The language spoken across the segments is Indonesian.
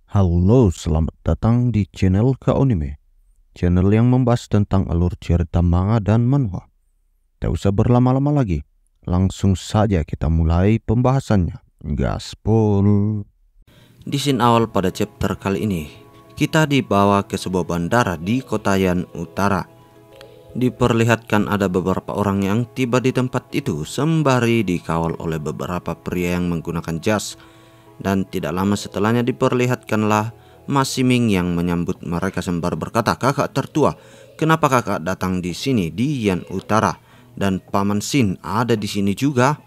Halo, selamat datang di channel Kaonime, channel yang membahas tentang alur cerita manga dan manhwa. Tak usah berlama-lama lagi, langsung saja kita mulai pembahasannya. Gaspol. Di scene awal pada chapter kali ini, kita dibawa ke sebuah bandara di kota Yan Utara. Diperlihatkan ada beberapa orang yang tiba di tempat itu sembari dikawal oleh beberapa pria yang menggunakan jas. Dan tidak lama setelahnya diperlihatkanlah Ma Ximing yang menyambut mereka sembari berkata, "Kakak tertua, kenapa kakak datang di sini di Yan Utara? Dan Paman Xin ada di sini juga."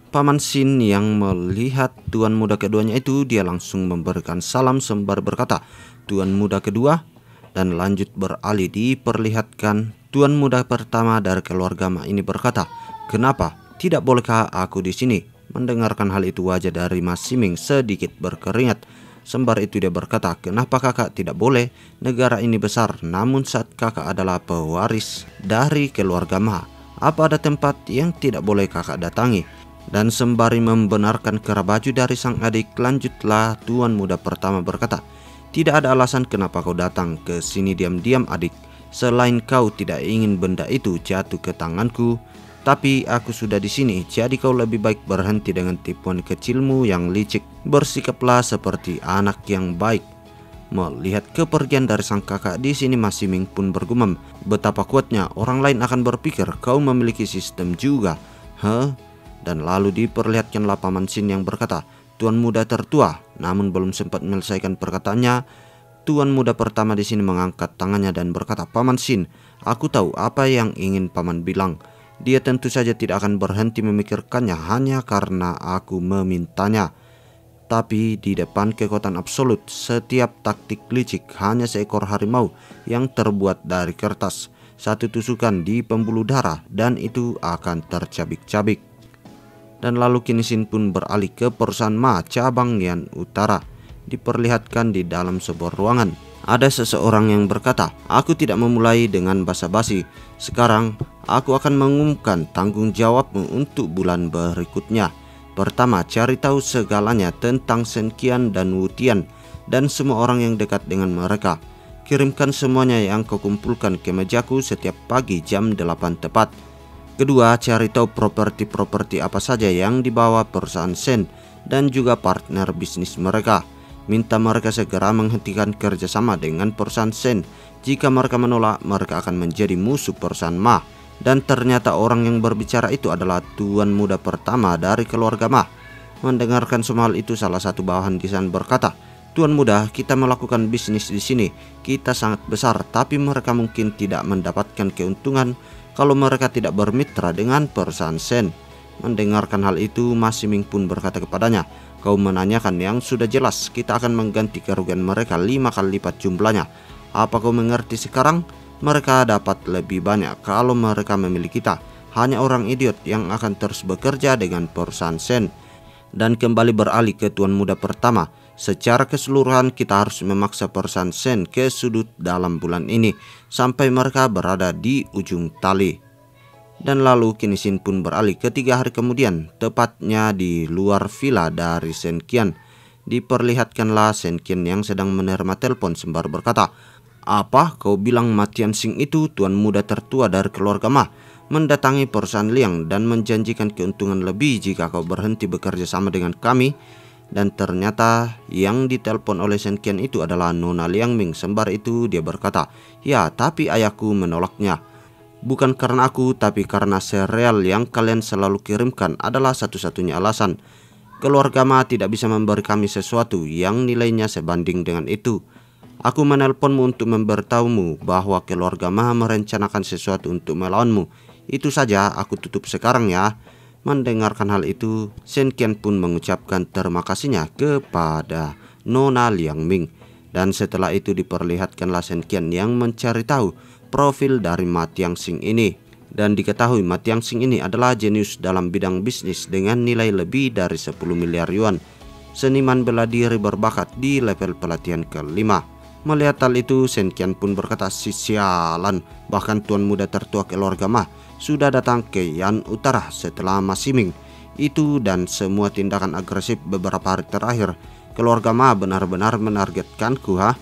Paman Xin yang melihat tuan muda keduanya itu, dia langsung memberikan salam sembari berkata, "Tuan muda kedua," dan lanjut beralih diperlihatkan tuan muda pertama dari keluarga Ma ini berkata, "Kenapa? Tidak bolehkah aku di sini?" Mendengarkan hal itu, wajah dari Ma Ximing sedikit berkeringat. Sembari itu dia berkata, "Kenapa kakak tidak boleh? Negara ini besar, namun saat kakak adalah pewaris dari keluarga Ma, apa ada tempat yang tidak boleh kakak datangi?" Dan sembari membenarkan kera baju dari sang adik, lanjutlah tuan muda pertama berkata, "Tidak ada alasan kenapa kau datang ke sini diam-diam adik, selain kau tidak ingin benda itu jatuh ke tanganku. Tapi aku sudah di sini, jadi kau lebih baik berhenti dengan tipuan kecilmu yang licik. Bersikaplah seperti anak yang baik." Melihat kepergian dari sang kakak, di sini Ma Ximing pun bergumam, "Betapa kuatnya orang lain akan berpikir kau memiliki sistem juga." Dan lalu diperlihatkanlah Paman Xin yang berkata, "Tuan muda tertua." Namun belum sempat menyelesaikan perkataannya, tuan muda pertama di sini mengangkat tangannya dan berkata, "Paman Xin, aku tahu apa yang ingin paman bilang. Dia tentu saja tidak akan berhenti memikirkannya hanya karena aku memintanya. Tapi di depan kekuatan absolut, setiap taktik licik hanya seekor harimau yang terbuat dari kertas. Satu tusukan di pembuluh darah dan itu akan tercabik-cabik." Dan lalu kini Xin pun beralih ke perusahaan Ma cabang Yan Utara. Diperlihatkan di dalam sebuah ruangan ada seseorang yang berkata, "Aku tidak memulai dengan basa-basi. Sekarang aku akan mengumumkan tanggung jawabmu untuk bulan berikutnya. Pertama, cari tahu segalanya tentang Shen Qian dan Wu Tian dan semua orang yang dekat dengan mereka. Kirimkan semuanya yang kau kumpulkan ke mejaku setiap pagi jam 8 tepat. Kedua, cari tahu properti-properti apa saja yang dibawa perusahaan Shen dan juga partner bisnis mereka. Minta mereka segera menghentikan kerjasama dengan perusahaan Shen. Jika mereka menolak, mereka akan menjadi musuh perusahaan Ma." Dan ternyata orang yang berbicara itu adalah tuan muda pertama dari keluarga Ma. Mendengarkan semua hal itu, salah satu bawahan di sana berkata, "Tuan muda, kita melakukan bisnis di sini. Kita sangat besar, tapi mereka mungkin tidak mendapatkan keuntungan kalau mereka tidak bermitra dengan perusahaan Shen." Mendengarkan hal itu, Ma Ximing pun berkata kepadanya, "Kau menanyakan yang sudah jelas. Kita akan mengganti kerugian mereka 5 kali lipat jumlahnya. Apa kau mengerti sekarang? Mereka dapat lebih banyak kalau mereka memilih kita. Hanya orang idiot yang akan terus bekerja dengan perusahaan Shen." Dan kembali beralih ke tuan muda pertama, "Secara keseluruhan kita harus memaksa perusahaan Shen ke sudut dalam bulan ini sampai mereka berada di ujung tali." Dan lalu kini Xin pun beralih ke 3 hari kemudian, tepatnya di luar villa dari Shen Qian. Diperlihatkanlah Shen Qian yang sedang menerima telepon sembari berkata, "Apa kau bilang Matian Xing itu tuan muda tertua dari keluarga Ma mendatangi perusahaan Liang dan menjanjikan keuntungan lebih jika kau berhenti bekerja sama dengan kami?" Dan ternyata yang ditelepon oleh Shen Qian itu adalah Nona Liang Ming. Sembari itu dia berkata, "Ya, tapi ayahku menolaknya. Bukan karena aku, tapi karena sereal yang kalian selalu kirimkan adalah satu-satunya alasan. Keluarga Ma tidak bisa memberi kami sesuatu yang nilainya sebanding dengan itu. Aku menelponmu untuk memberitahumu bahwa keluarga Ma merencanakan sesuatu untuk melawanmu. Itu saja, aku tutup sekarang ya." Mendengarkan hal itu, Shen Qian pun mengucapkan terima kasihnya kepada Nona Liang Ming. Dan setelah itu diperlihatkanlah Shen Qian yang mencari tahu profil dari Ma Tianxing ini. Dan diketahui Ma Tianxing ini adalah jenius dalam bidang bisnis dengan nilai lebih dari 10 miliar yuan. Seniman bela diri berbakat di level pelatihan ke-5. Melihat hal itu, Shen Qian pun berkata, "Sialan, bahkan tuan muda tertua keluarga Ma sudah datang ke Yan Utara setelah Ma Ximing itu dan semua tindakan agresif beberapa hari terakhir Keluarga Ma benar-benar menargetkanku, ha?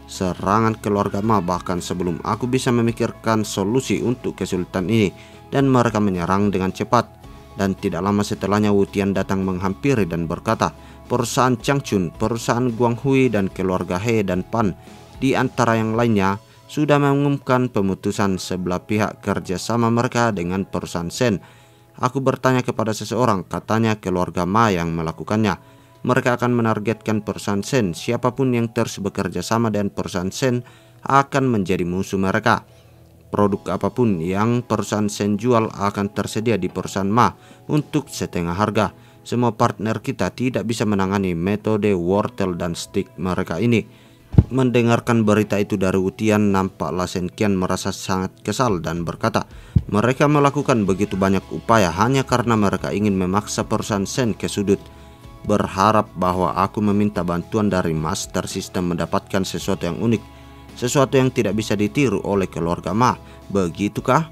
Serangan keluarga Ma bahkan sebelum aku bisa memikirkan solusi untuk kesulitan ini, dan mereka menyerang dengan cepat. Dan tidak lama setelahnya Wu Tian datang menghampiri dan berkata, perusahaan Changchun, perusahaan Guanghui, dan keluarga He dan Pan di antara yang lainnya sudah mengumumkan pemutusan sebelah pihak kerjasama mereka dengan perusahaan Shen. Aku bertanya kepada seseorang, katanya keluarga Ma yang melakukannya. Mereka akan menargetkan perusahaan Shen. Siapapun yang terus bekerja sama dengan perusahaan Shen akan menjadi musuh mereka. Produk apapun yang perusahaan Shen jual akan tersedia di perusahaan Ma untuk setengah harga. Semua partner kita tidak bisa menangani metode wortel dan stick mereka ini. Mendengarkan berita itu dari Wu Tian, nampaklah Shen Qian merasa sangat kesal dan berkata, mereka melakukan begitu banyak upaya hanya karena mereka ingin memaksa perusahaan Shen ke sudut, berharap bahwa aku meminta bantuan dari Master System mendapatkan sesuatu yang unik, sesuatu yang tidak bisa ditiru oleh keluarga Ma. Begitukah?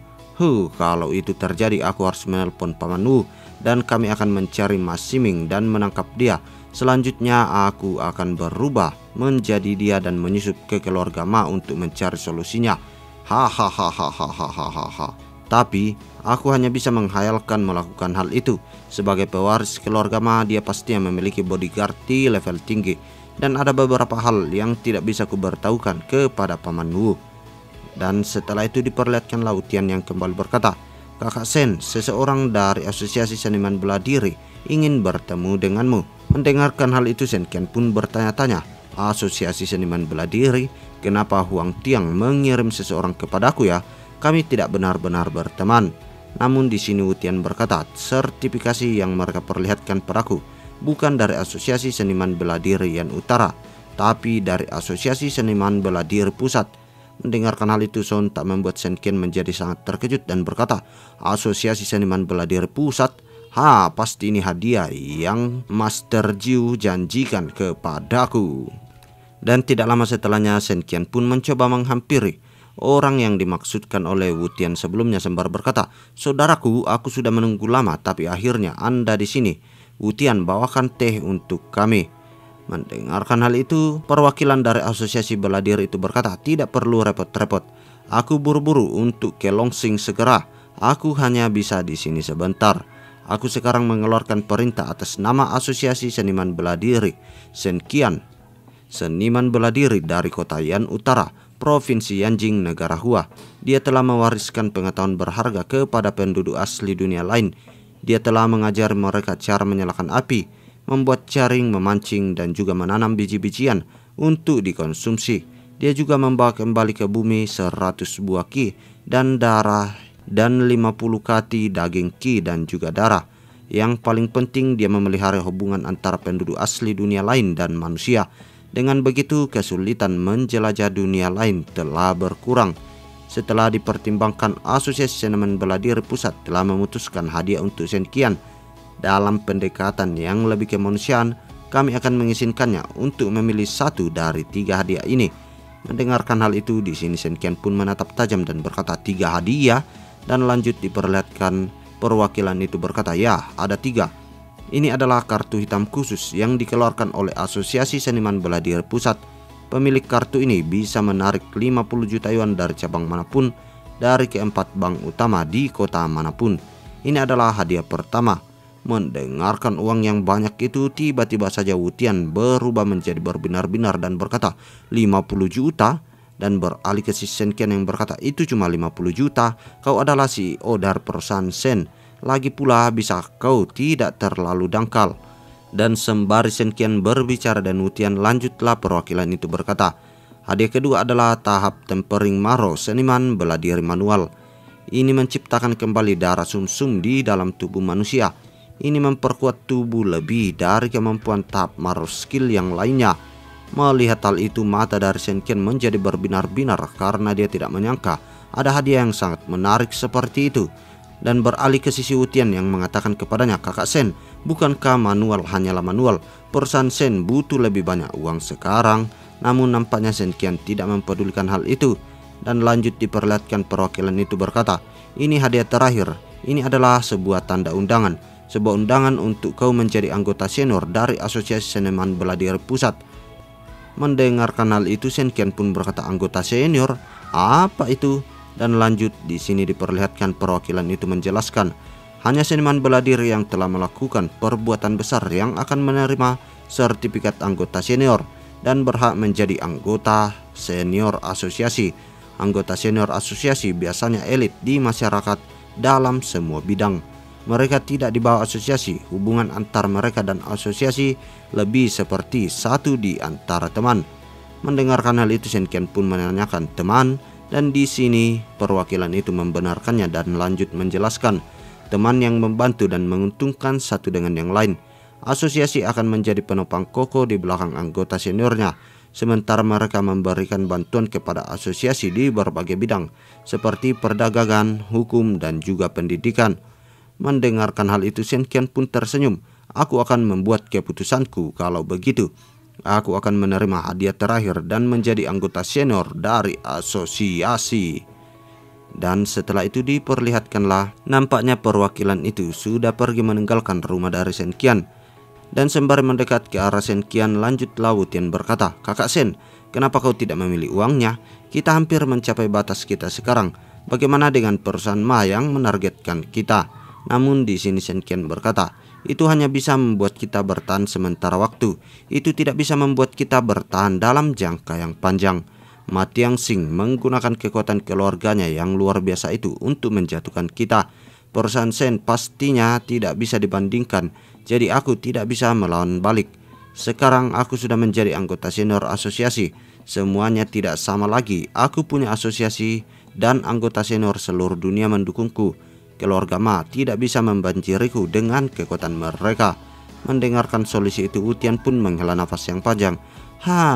Kalau itu terjadi aku harus menelpon Paman Wu dan kami akan mencari Mas Siming dan menangkap dia. Selanjutnya aku akan berubah menjadi dia dan menyusup ke keluarga Ma untuk mencari solusinya. Hahaha. Tapi aku hanya bisa menghayalkan melakukan hal itu. Sebagai pewaris keluarga Ma, dia pastinya memiliki bodyguard di level tinggi, dan ada beberapa hal yang tidak bisa kuberitahukan kepada Paman Wu. Dan setelah itu diperlihatkanlah Wu Tian yang kembali berkata, Kakak Shen, seseorang dari Asosiasi Seniman Bela Diri ingin bertemu denganmu. Mendengarkan hal itu, Shen Qian pun bertanya-tanya, Asosiasi Seniman Bela Diri, kenapa Huang Tiang mengirim seseorang kepadaku ya? Kami tidak benar-benar berteman. Namun di sini Wu Tian berkata, sertifikasi yang mereka perlihatkan padaku bukan dari Asosiasi Seniman Bela Diri Yan Utara, tapi dari Asosiasi Seniman Bela Diri Pusat. Mendengarkan hal itu, sontak membuat Shen Qian menjadi sangat terkejut dan berkata, Asosiasi Seniman Bela Diri Pusat? Pasti ini hadiah yang Master Jiu janjikan kepadaku. Dan tidak lama setelahnya Shen Qian pun mencoba menghampiri orang yang dimaksudkan oleh Wu Tian sebelumnya sembari berkata, saudaraku, aku sudah menunggu lama tapi akhirnya Anda di sini. Wu Tian, bawakan teh untuk kami. Mendengarkan hal itu, perwakilan dari Asosiasi Bela Diri itu berkata, tidak perlu repot-repot. Aku buru-buru untuk ke Longsing segera. Aku hanya bisa di sini sebentar. Aku sekarang mengeluarkan perintah atas nama Asosiasi Seniman Bela Diri Shen Qian, seniman bela diri dari kota Yan Utara, Provinsi Yanjing, negara Hua. Dia telah mewariskan pengetahuan berharga kepada penduduk asli dunia lain. Dia telah mengajar mereka cara menyalakan api, membuat jaring, memancing, dan juga menanam biji-bijian untuk dikonsumsi. Dia juga membawa kembali ke bumi 100 buah ki dan darah dan 50 kati daging ki dan juga darah. Yang paling penting, dia memelihara hubungan antara penduduk asli dunia lain dan manusia. Dengan begitu, kesulitan menjelajah dunia lain telah berkurang. Setelah dipertimbangkan, Asosiasi Seniman Bela Diri Pusat telah memutuskan hadiah untuk Shen Qian. Dalam pendekatan yang lebih kemanusiaan, kami akan mengizinkannya untuk memilih satu dari 3 hadiah ini. Mendengarkan hal itu, di sini Shen Qian pun menatap tajam dan berkata, 3 hadiah? Dan lanjut diperlihatkan perwakilan itu berkata, ya, ada 3. Ini adalah kartu hitam khusus yang dikeluarkan oleh Asosiasi Seniman Bela Diri Pusat. Pemilik kartu ini bisa menarik 50 juta yuan dari cabang manapun dari keempat bank utama di kota manapun. Ini adalah hadiah pertama. Mendengarkan uang yang banyak itu, tiba-tiba saja Wu Tian berubah menjadi berbinar-binar dan berkata, 50 juta? Dan beralih ke si Shen Qian yang berkata, itu cuma 50 juta. Kau adalah CEO dari perusahaan Shen. Lagi pula bisa kau tidak terlalu dangkal. Dan sembari Shen Qian berbicara dan Wu Tian, lanjutlah perwakilan itu berkata, hadiah kedua adalah tahap tempering Maro, seniman bela diri manual. Ini menciptakan kembali darah sumsum di dalam tubuh manusia. Ini memperkuat tubuh lebih dari kemampuan tahap Maro skill yang lainnya. Melihat hal itu, mata dari Shen Qian menjadi berbinar-binar karena dia tidak menyangka ada hadiah yang sangat menarik seperti itu. Dan beralih ke sisi Wu Tian yang mengatakan kepadanya, kakak Shen, bukankah manual hanyalah manual? Perusahaan Shen butuh lebih banyak uang sekarang. Namun nampaknya Shen Qian tidak mempedulikan hal itu. Dan lanjut diperlihatkan perwakilan itu berkata, ini hadiah terakhir. Ini adalah sebuah tanda undangan. sebuah undangan untuk kau menjadi anggota senior dari Asosiasi Seniman Bela Diri Pusat. Mendengarkan hal itu, Shen Qian pun berkata, anggota senior? Apa itu? Dan lanjut, di sini diperlihatkan perwakilan itu menjelaskan, hanya seniman bela diri yang telah melakukan perbuatan besar yang akan menerima sertifikat anggota senior dan berhak menjadi anggota senior asosiasi. Anggota senior asosiasi biasanya elit di masyarakat dalam semua bidang. Mereka tidak di bawah asosiasi. Hubungan antar mereka dan asosiasi lebih seperti satu di antara teman. Mendengarkan hal itu, Shen Qian pun menanyakan teman, dan di sini perwakilan itu membenarkannya dan lanjut menjelaskan, teman yang membantu dan menguntungkan satu dengan yang lain. Asosiasi akan menjadi penopang kokoh di belakang anggota seniornya, sementara mereka memberikan bantuan kepada asosiasi di berbagai bidang seperti perdagangan, hukum, dan juga pendidikan. Mendengarkan hal itu, Shen Qian pun tersenyum. Aku akan membuat keputusanku. Kalau begitu, aku akan menerima hadiah terakhir dan menjadi anggota senior dari asosiasi. Dan setelah itu diperlihatkanlah, nampaknya perwakilan itu sudah pergi meninggalkan rumah dari Shen Qian. Dan sembari mendekat ke arah Shen Qian, lanjutlah Wu Tian berkata, kakak Shen, kenapa kau tidak memilih uangnya? Kita hampir mencapai batas kita sekarang. Bagaimana dengan perusahaan Ma yang menargetkan kita? Namun di sini Shen Qian berkata, itu hanya bisa membuat kita bertahan sementara waktu. Itu tidak bisa membuat kita bertahan dalam jangka yang panjang. Ma Tianxing menggunakan kekuatan keluarganya yang luar biasa itu untuk menjatuhkan kita. Perusahaan Shen pastinya tidak bisa dibandingkan, jadi aku tidak bisa melawan balik. Sekarang aku sudah menjadi anggota senior asosiasi. Semuanya tidak sama lagi. Aku punya asosiasi dan anggota senior seluruh dunia mendukungku. Keluarga Ma tidak bisa membanjiriku dengan kekuatan mereka. Mendengarkan solusi itu, Wu Tian pun menghela nafas yang panjang.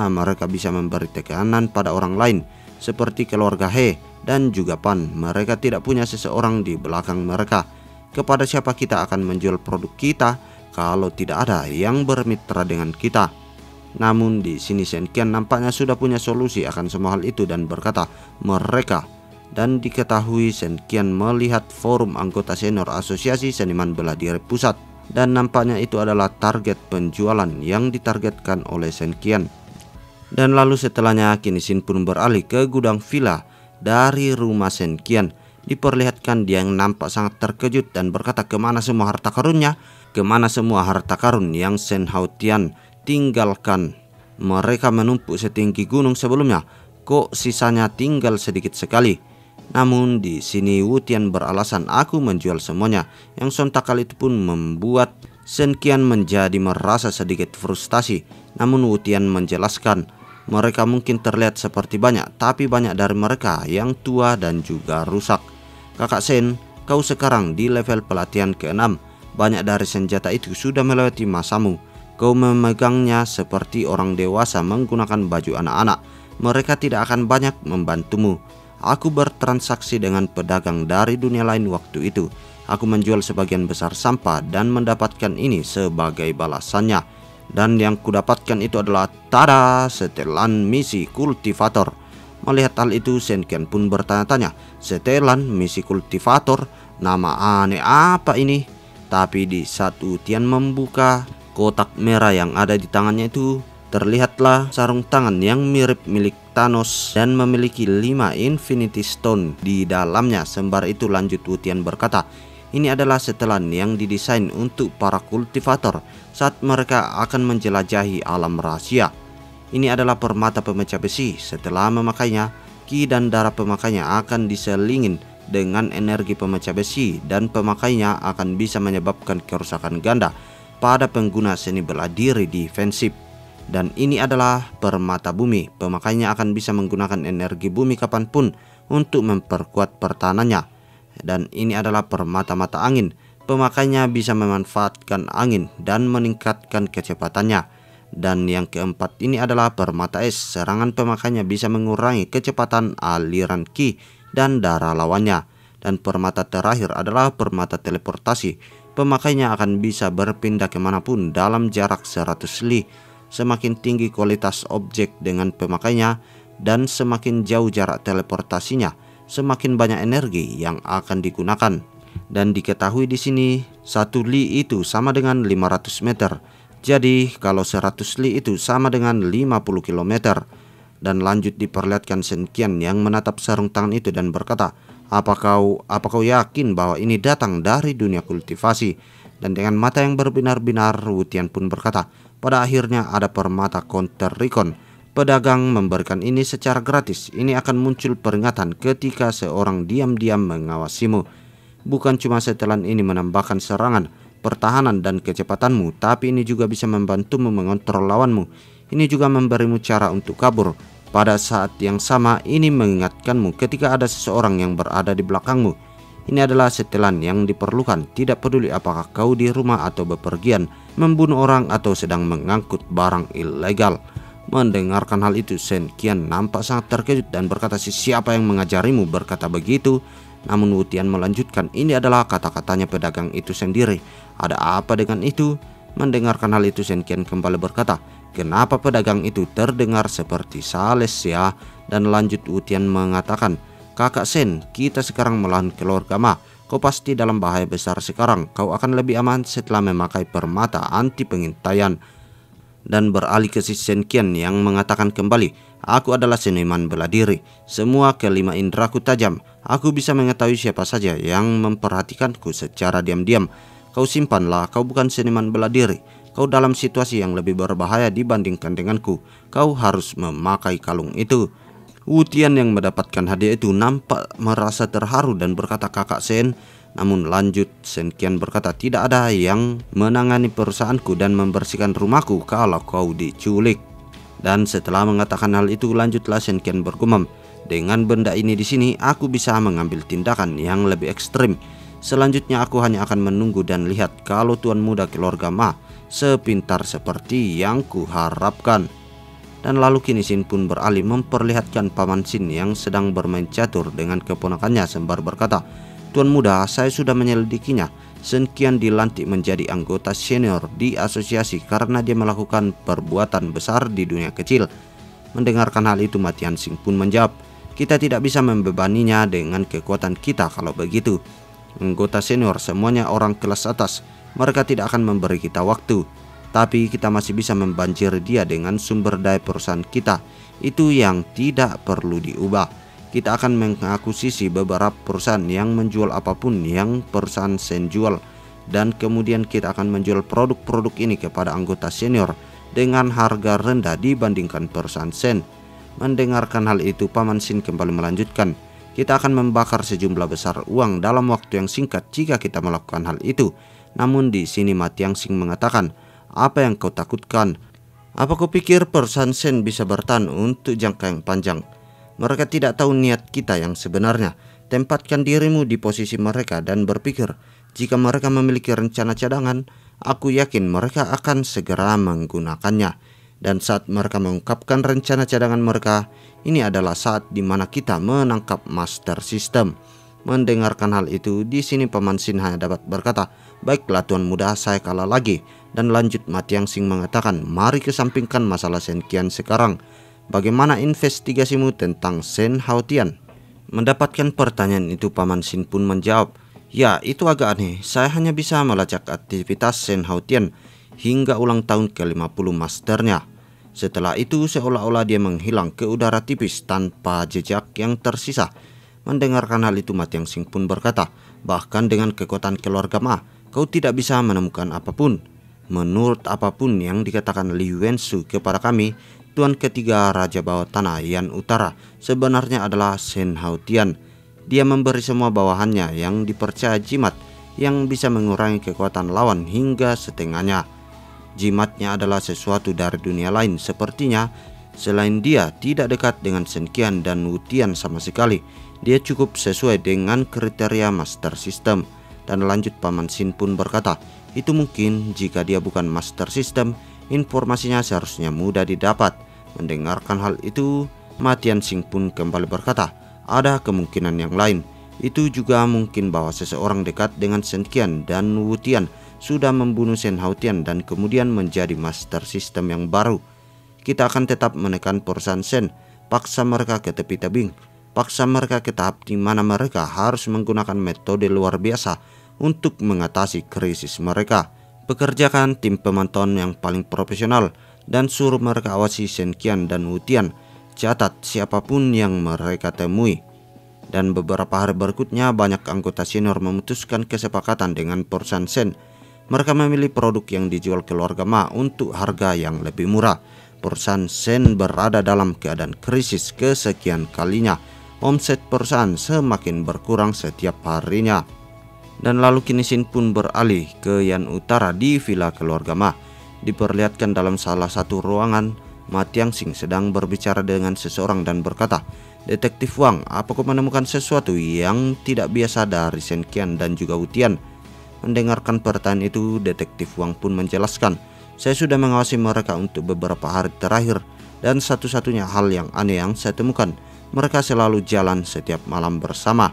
Mereka bisa memberi tekanan pada orang lain, seperti keluarga He dan juga Pan. Mereka tidak punya seseorang di belakang mereka. Kepada siapa kita akan menjual produk kita kalau tidak ada yang bermitra dengan kita? Namun di sini Shen Qian nampaknya sudah punya solusi akan semua hal itu dan berkata, mereka. Dan diketahui Shen Qian melihat forum anggota senior Asosiasi Seniman Bela Diri Pusat, dan nampaknya itu adalah target penjualan yang ditargetkan oleh Shen Qian. Dan lalu setelahnya kini Shin pun beralih ke gudang villa dari rumah Shen Qian. Diperlihatkan dia yang nampak sangat terkejut dan berkata, kemana semua harta karunnya? Kemana semua harta karun yang Shen Haotian tinggalkan? Mereka menumpuk setinggi gunung sebelumnya, kok sisanya tinggal sedikit sekali? Namun di sini Wu Tian beralasan, aku menjual semuanya. Yang sontak kali itu pun membuat Shen Qian menjadi merasa sedikit frustasi. Namun Wu Tian menjelaskan, mereka mungkin terlihat seperti banyak, tapi banyak dari mereka yang tua dan juga rusak. Kakak Shen, kau sekarang di level pelatihan ke-6. Banyak dari senjata itu sudah melewati masamu. Kau memegangnya seperti orang dewasa menggunakan baju anak-anak. Mereka tidak akan banyak membantumu. Aku bertransaksi dengan pedagang dari dunia lain waktu itu. Aku menjual sebagian besar sampah dan mendapatkan ini sebagai balasannya. Dan yang kudapatkan itu adalah tada, setelan misi kultivator. Melihat hal itu, Shen Qian pun bertanya-tanya, setelan misi kultivator, nama aneh apa ini? Tapi di saat Wu Tian membuka kotak merah yang ada di tangannya itu, terlihatlah sarung tangan yang mirip milik Thanos dan memiliki 5 Infinity Stone di dalamnya. Sembari itu lanjut Wu Tian berkata, ini adalah setelan yang didesain untuk para kultivator saat mereka akan menjelajahi alam rahasia. Ini adalah permata pemecah besi. Setelah memakainya, ki dan darah pemakainya akan diselingin dengan energi pemecah besi, dan pemakainya akan bisa menyebabkan kerusakan ganda pada pengguna seni bela diri defensif. Dan ini adalah permata bumi. Pemakainya akan bisa menggunakan energi bumi kapanpun untuk memperkuat pertahanannya. Dan ini adalah permata mata angin. Pemakainya bisa memanfaatkan angin dan meningkatkan kecepatannya. Dan yang keempat ini adalah permata es. Serangan pemakainya bisa mengurangi kecepatan aliran ki dan darah lawannya. Dan permata terakhir adalah permata teleportasi. Pemakainya akan bisa berpindah kemanapun dalam jarak 100 li. Semakin tinggi kualitas objek dengan pemakainya dan semakin jauh jarak teleportasinya, semakin banyak energi yang akan digunakan. Dan diketahui di sini 1 li itu sama dengan 500 meter. Jadi kalau 100 li itu sama dengan 50 km. Dan lanjut diperlihatkan Shen Qian yang menatap sarung tangan itu dan berkata, apa kau yakin bahwa ini datang dari dunia kultivasi? Dan dengan mata yang berbinar-binar, Wu Tian pun berkata, pada akhirnya ada permata counter recon. Pedagang memberikan ini secara gratis. Ini akan muncul peringatan ketika seorang diam-diam mengawasimu. Bukan cuma setelan ini menambahkan serangan, pertahanan dan kecepatanmu, tapi ini juga bisa membantumu mengontrol lawanmu. Ini juga memberimu cara untuk kabur. Pada saat yang sama, ini mengingatkanmu ketika ada seseorang yang berada di belakangmu. Ini adalah setelan yang diperlukan, tidak peduli apakah kau di rumah atau bepergian, membunuh orang atau sedang mengangkut barang ilegal. Mendengarkan hal itu, Shen Qian nampak sangat terkejut dan berkata, siapa yang mengajarimu berkata begitu? Namun Wu Tian melanjutkan, ini adalah kata-katanya pedagang itu sendiri. Ada apa dengan itu? Mendengarkan hal itu, Shen Qian kembali berkata, kenapa pedagang itu terdengar seperti sales ya? Dan lanjut Wu Tian mengatakan, kakak Shen, kita sekarang melawan keluarga Ma. Kau pasti dalam bahaya besar sekarang. Kau akan lebih aman setelah memakai permata anti pengintaian. Dan beralih ke si Shen Qian yang mengatakan kembali, aku adalah seniman bela diri. Semua kelima indraku tajam. Aku bisa mengetahui siapa saja yang memperhatikanku secara diam-diam. Kau simpanlah, kau bukan seniman bela diri. Kau dalam situasi yang lebih berbahaya dibandingkan denganku. Kau harus memakai kalung itu. Wu Tian yang mendapatkan hadiah itu nampak merasa terharu dan berkata, kakak Shen. Namun lanjut Shen Qian berkata, tidak ada yang menangani perusahaanku dan membersihkan rumahku kalau kau diculik. Dan setelah mengatakan hal itu, lanjutlah Shen Qian bergumam, dengan benda ini di sini aku bisa mengambil tindakan yang lebih ekstrim. Selanjutnya aku hanya akan menunggu dan lihat kalau tuan muda keluarga Ma sepintar seperti yang kuharapkan. Dan lalu kini Xin pun beralih memperlihatkan Paman Xin yang sedang bermain catur dengan keponakannya sembari berkata, tuan muda, saya sudah menyelidikinya. Shen Qian dilantik menjadi anggota senior di asosiasi karena dia melakukan perbuatan besar di dunia kecil. Mendengarkan hal itu, Ma Tianxing pun menjawab, kita tidak bisa membebaninya dengan kekuatan kita kalau begitu. Anggota senior semuanya orang kelas atas. Mereka tidak akan memberi kita waktu. Tapi kita masih bisa membanjiri dia dengan sumber daya perusahaan kita. Itu yang tidak perlu diubah. Kita akan mengakuisisi beberapa perusahaan yang menjual apapun yang perusahaan Shen jual. Dan kemudian kita akan menjual produk-produk ini kepada anggota senior dengan harga rendah dibandingkan perusahaan Shen. Mendengarkan hal itu, Paman Xin kembali melanjutkan, kita akan membakar sejumlah besar uang dalam waktu yang singkat jika kita melakukan hal itu. Namun di sini Ma Tianxing mengatakan, apa yang kau takutkan? Apa kau pikir perusahaan Shen bisa bertahan untuk jangka yang panjang? Mereka tidak tahu niat kita yang sebenarnya. Tempatkan dirimu di posisi mereka dan berpikir, jika mereka memiliki rencana cadangan, aku yakin mereka akan segera menggunakannya. Dan saat mereka mengungkapkan rencana cadangan mereka, ini adalah saat di mana kita menangkap master system. Mendengarkan hal itu, di sini Paman Xin hanya dapat berkata, baiklah tuan muda, saya kalah lagi. Dan lanjut Ma Tianxing mengatakan, mari kesampingkan masalah Shen Qian sekarang. Bagaimana investigasimu tentang Shen Haotian? Mendapatkan pertanyaan itu, Paman Xin pun menjawab, ya itu agak aneh, saya hanya bisa melacak aktivitas Shen Haotian hingga ulang tahun ke-50 masternya. Setelah itu seolah-olah dia menghilang ke udara tipis tanpa jejak yang tersisa. Mendengarkan hal itu, Ma Tianxing pun berkata, bahkan dengan kekuatan keluarga Ma, kau tidak bisa menemukan apapun. Menurut apapun yang dikatakan Li Wensu kepada kami, tuan ketiga Raja Bawah Tanah Yan Utara sebenarnya adalah Shen Haotian. Dia memberi semua bawahannya yang dipercaya jimat yang bisa mengurangi kekuatan lawan hingga setengahnya. Jimatnya adalah sesuatu dari dunia lain. Sepertinya selain dia tidak dekat dengan Shen Qian dan Wu Tian sama sekali. Dia cukup sesuai dengan kriteria master system. Dan lanjut Paman Xin pun berkata, itu mungkin jika dia bukan master system, informasinya seharusnya mudah didapat. Mendengarkan hal itu, Ma Tianxing pun kembali berkata, ada kemungkinan yang lain. Itu juga mungkin bahwa seseorang dekat dengan Shen Qian dan Wu Tian sudah membunuh Shen Haotian dan kemudian menjadi master system yang baru. Kita akan tetap menekan perusahaan Shen, paksa mereka ke tepi tebing. paksa mereka ke tahap di mana mereka harus menggunakan metode luar biasa untuk mengatasi krisis mereka. Pekerjakan tim pemantauan yang paling profesional dan suruh mereka awasi Shen Qian dan Wu Tian. Catat siapapun yang mereka temui. Dan beberapa hari berikutnya banyak anggota senior memutuskan kesepakatan dengan perusahaan Shen. Mereka memilih produk yang dijual keluarga Ma untuk harga yang lebih murah. Perusahaan Shen berada dalam keadaan krisis kesekian kalinya. Omset perusahaan semakin berkurang setiap harinya. Dan lalu kini Shin pun beralih ke Yan Utara di villa keluarga Ma. Diperlihatkan dalam salah satu ruangan, Ma Tianxing sedang berbicara dengan seseorang dan berkata, "Detektif Wang, apa kau menemukan sesuatu yang tidak biasa dari Shen Qian dan juga Wu Tian?" Mendengarkan pertanyaan itu, Detektif Wang pun menjelaskan, "Saya sudah mengawasi mereka untuk beberapa hari terakhir, dan satu-satunya hal yang aneh yang saya temukan, mereka selalu jalan setiap malam bersama."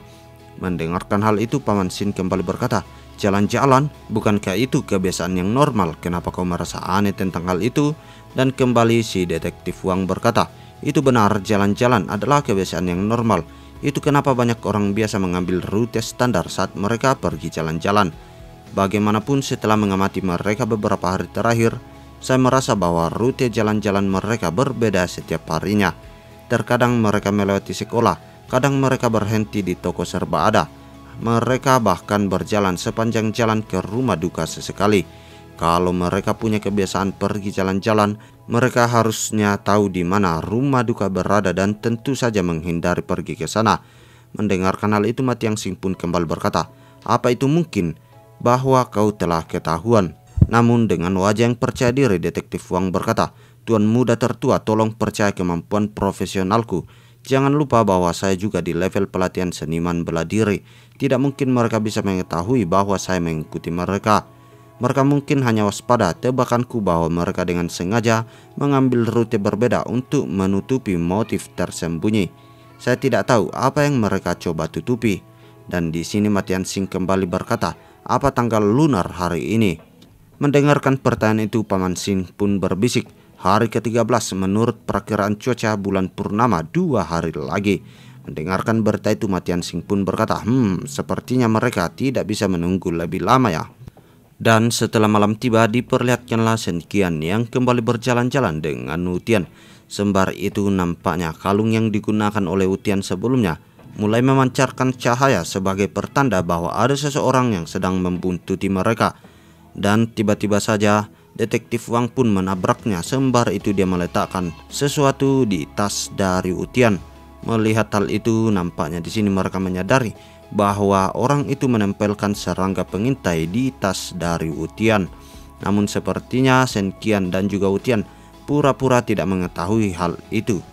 Mendengarkan hal itu, Paman Shin kembali berkata, "Jalan-jalan? Bukankah itu kebiasaan yang normal? Kenapa kau merasa aneh tentang hal itu?" Dan kembali si Detektif Wang berkata, "Itu benar, jalan-jalan adalah kebiasaan yang normal. Itu kenapa banyak orang biasa mengambil rute standar saat mereka pergi jalan-jalan. Bagaimanapun setelah mengamati mereka beberapa hari terakhir, saya merasa bahwa rute jalan-jalan mereka berbeda setiap harinya. Terkadang mereka melewati sekolah, kadang mereka berhenti di toko serba ada. Mereka bahkan berjalan sepanjang jalan ke rumah duka sesekali. Kalau mereka punya kebiasaan pergi jalan-jalan, mereka harusnya tahu di mana rumah duka berada dan tentu saja menghindari pergi ke sana." Mendengarkan hal itu, Ma Tianxing pun kembali berkata, "Apa itu mungkin bahwa kau telah ketahuan?" Namun dengan wajah yang percaya diri, Detektif Wang berkata, "Tuan muda tertua, tolong percaya kemampuan profesionalku. Jangan lupa bahwa saya juga di level pelatihan seniman bela diri. Tidak mungkin mereka bisa mengetahui bahwa saya mengikuti mereka. Mereka mungkin hanya waspada. Tebakanku bahwa mereka dengan sengaja mengambil rute berbeda untuk menutupi motif tersembunyi. Saya tidak tahu apa yang mereka coba tutupi." Dan di sini Ma Tianxing kembali berkata, "Apa tanggal lunar hari ini?" Mendengarkan pertanyaan itu, Paman Shin pun berbisik, "Hari ke-13 menurut perakiraan cuaca bulan purnama 2 hari lagi." Mendengarkan berita itu, Ma Tianxing pun berkata, "Sepertinya mereka tidak bisa menunggu lebih lama ya." Dan setelah malam tiba, diperlihatkanlah Shen Qian yang kembali berjalan-jalan dengan Wu Tian. Sembari itu nampaknya kalung yang digunakan oleh Wu Tian sebelumnya mulai memancarkan cahaya sebagai pertanda bahwa ada seseorang yang sedang membuntuti mereka. Dan tiba-tiba saja Detektif Wang pun menabraknya. Sembari itu dia meletakkan sesuatu di tas dari Wu Tian. Melihat hal itu, nampaknya di sini mereka menyadari bahwa orang itu menempelkan serangga pengintai di tas dari Wu Tian. Namun sepertinya Shen Qian dan juga Wu Tian pura-pura tidak mengetahui hal itu.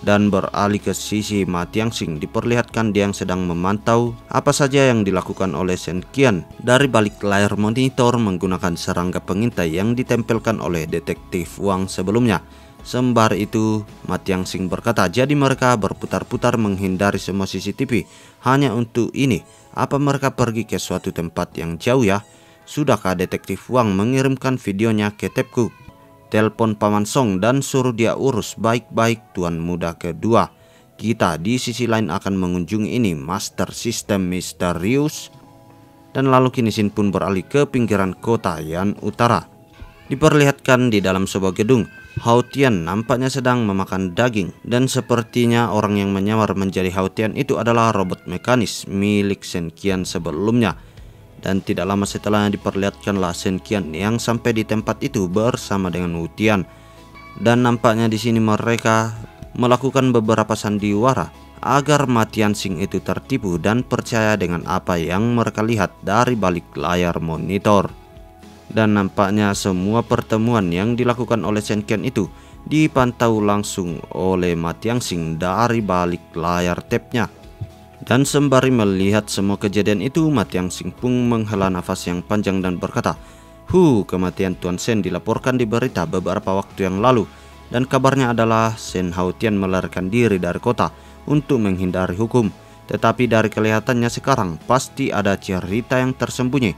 Dan beralih ke sisi Ma Tianxing, diperlihatkan dia yang sedang memantau apa saja yang dilakukan oleh Shen Qian dari balik layar monitor menggunakan serangga pengintai yang ditempelkan oleh Detektif Wang sebelumnya. Sembari itu, Ma Tianxing berkata, "Jadi mereka berputar-putar menghindari semua CCTV hanya untuk ini. Apa mereka pergi ke suatu tempat yang jauh ya? Sudahkah Detektif Wang mengirimkan videonya ke tabku? Telepon Paman Song dan suruh dia urus baik-baik tuan muda kedua. Kita di sisi lain akan mengunjungi ini master sistem misterius." Dan lalu kini Shin pun beralih ke pinggiran kota Yan Utara. Diperlihatkan di dalam sebuah gedung, Hao Tian nampaknya sedang memakan daging, dan sepertinya orang yang menyamar menjadi Hao Tian itu adalah robot mekanis milik Shen Qian sebelumnya. Dan tidak lama setelahnya diperlihatkanlah Shen Qian yang sampai di tempat itu bersama dengan Wu Tian. Dan nampaknya di sini mereka melakukan beberapa sandiwara agar Ma Tianxing itu tertipu dan percaya dengan apa yang mereka lihat dari balik layar monitor. Dan nampaknya semua pertemuan yang dilakukan oleh Shen Qian itu dipantau langsung oleh Ma Tianxing dari balik layar tabnya. Dan sembari melihat semua kejadian itu, Ma Tianxing pun menghela nafas yang panjang dan berkata, "Kematian Tuan Shen dilaporkan di berita beberapa waktu yang lalu, dan kabarnya adalah Shen Hao Tian melarikan diri dari kota untuk menghindari hukum. Tetapi dari kelihatannya sekarang pasti ada cerita yang tersembunyi."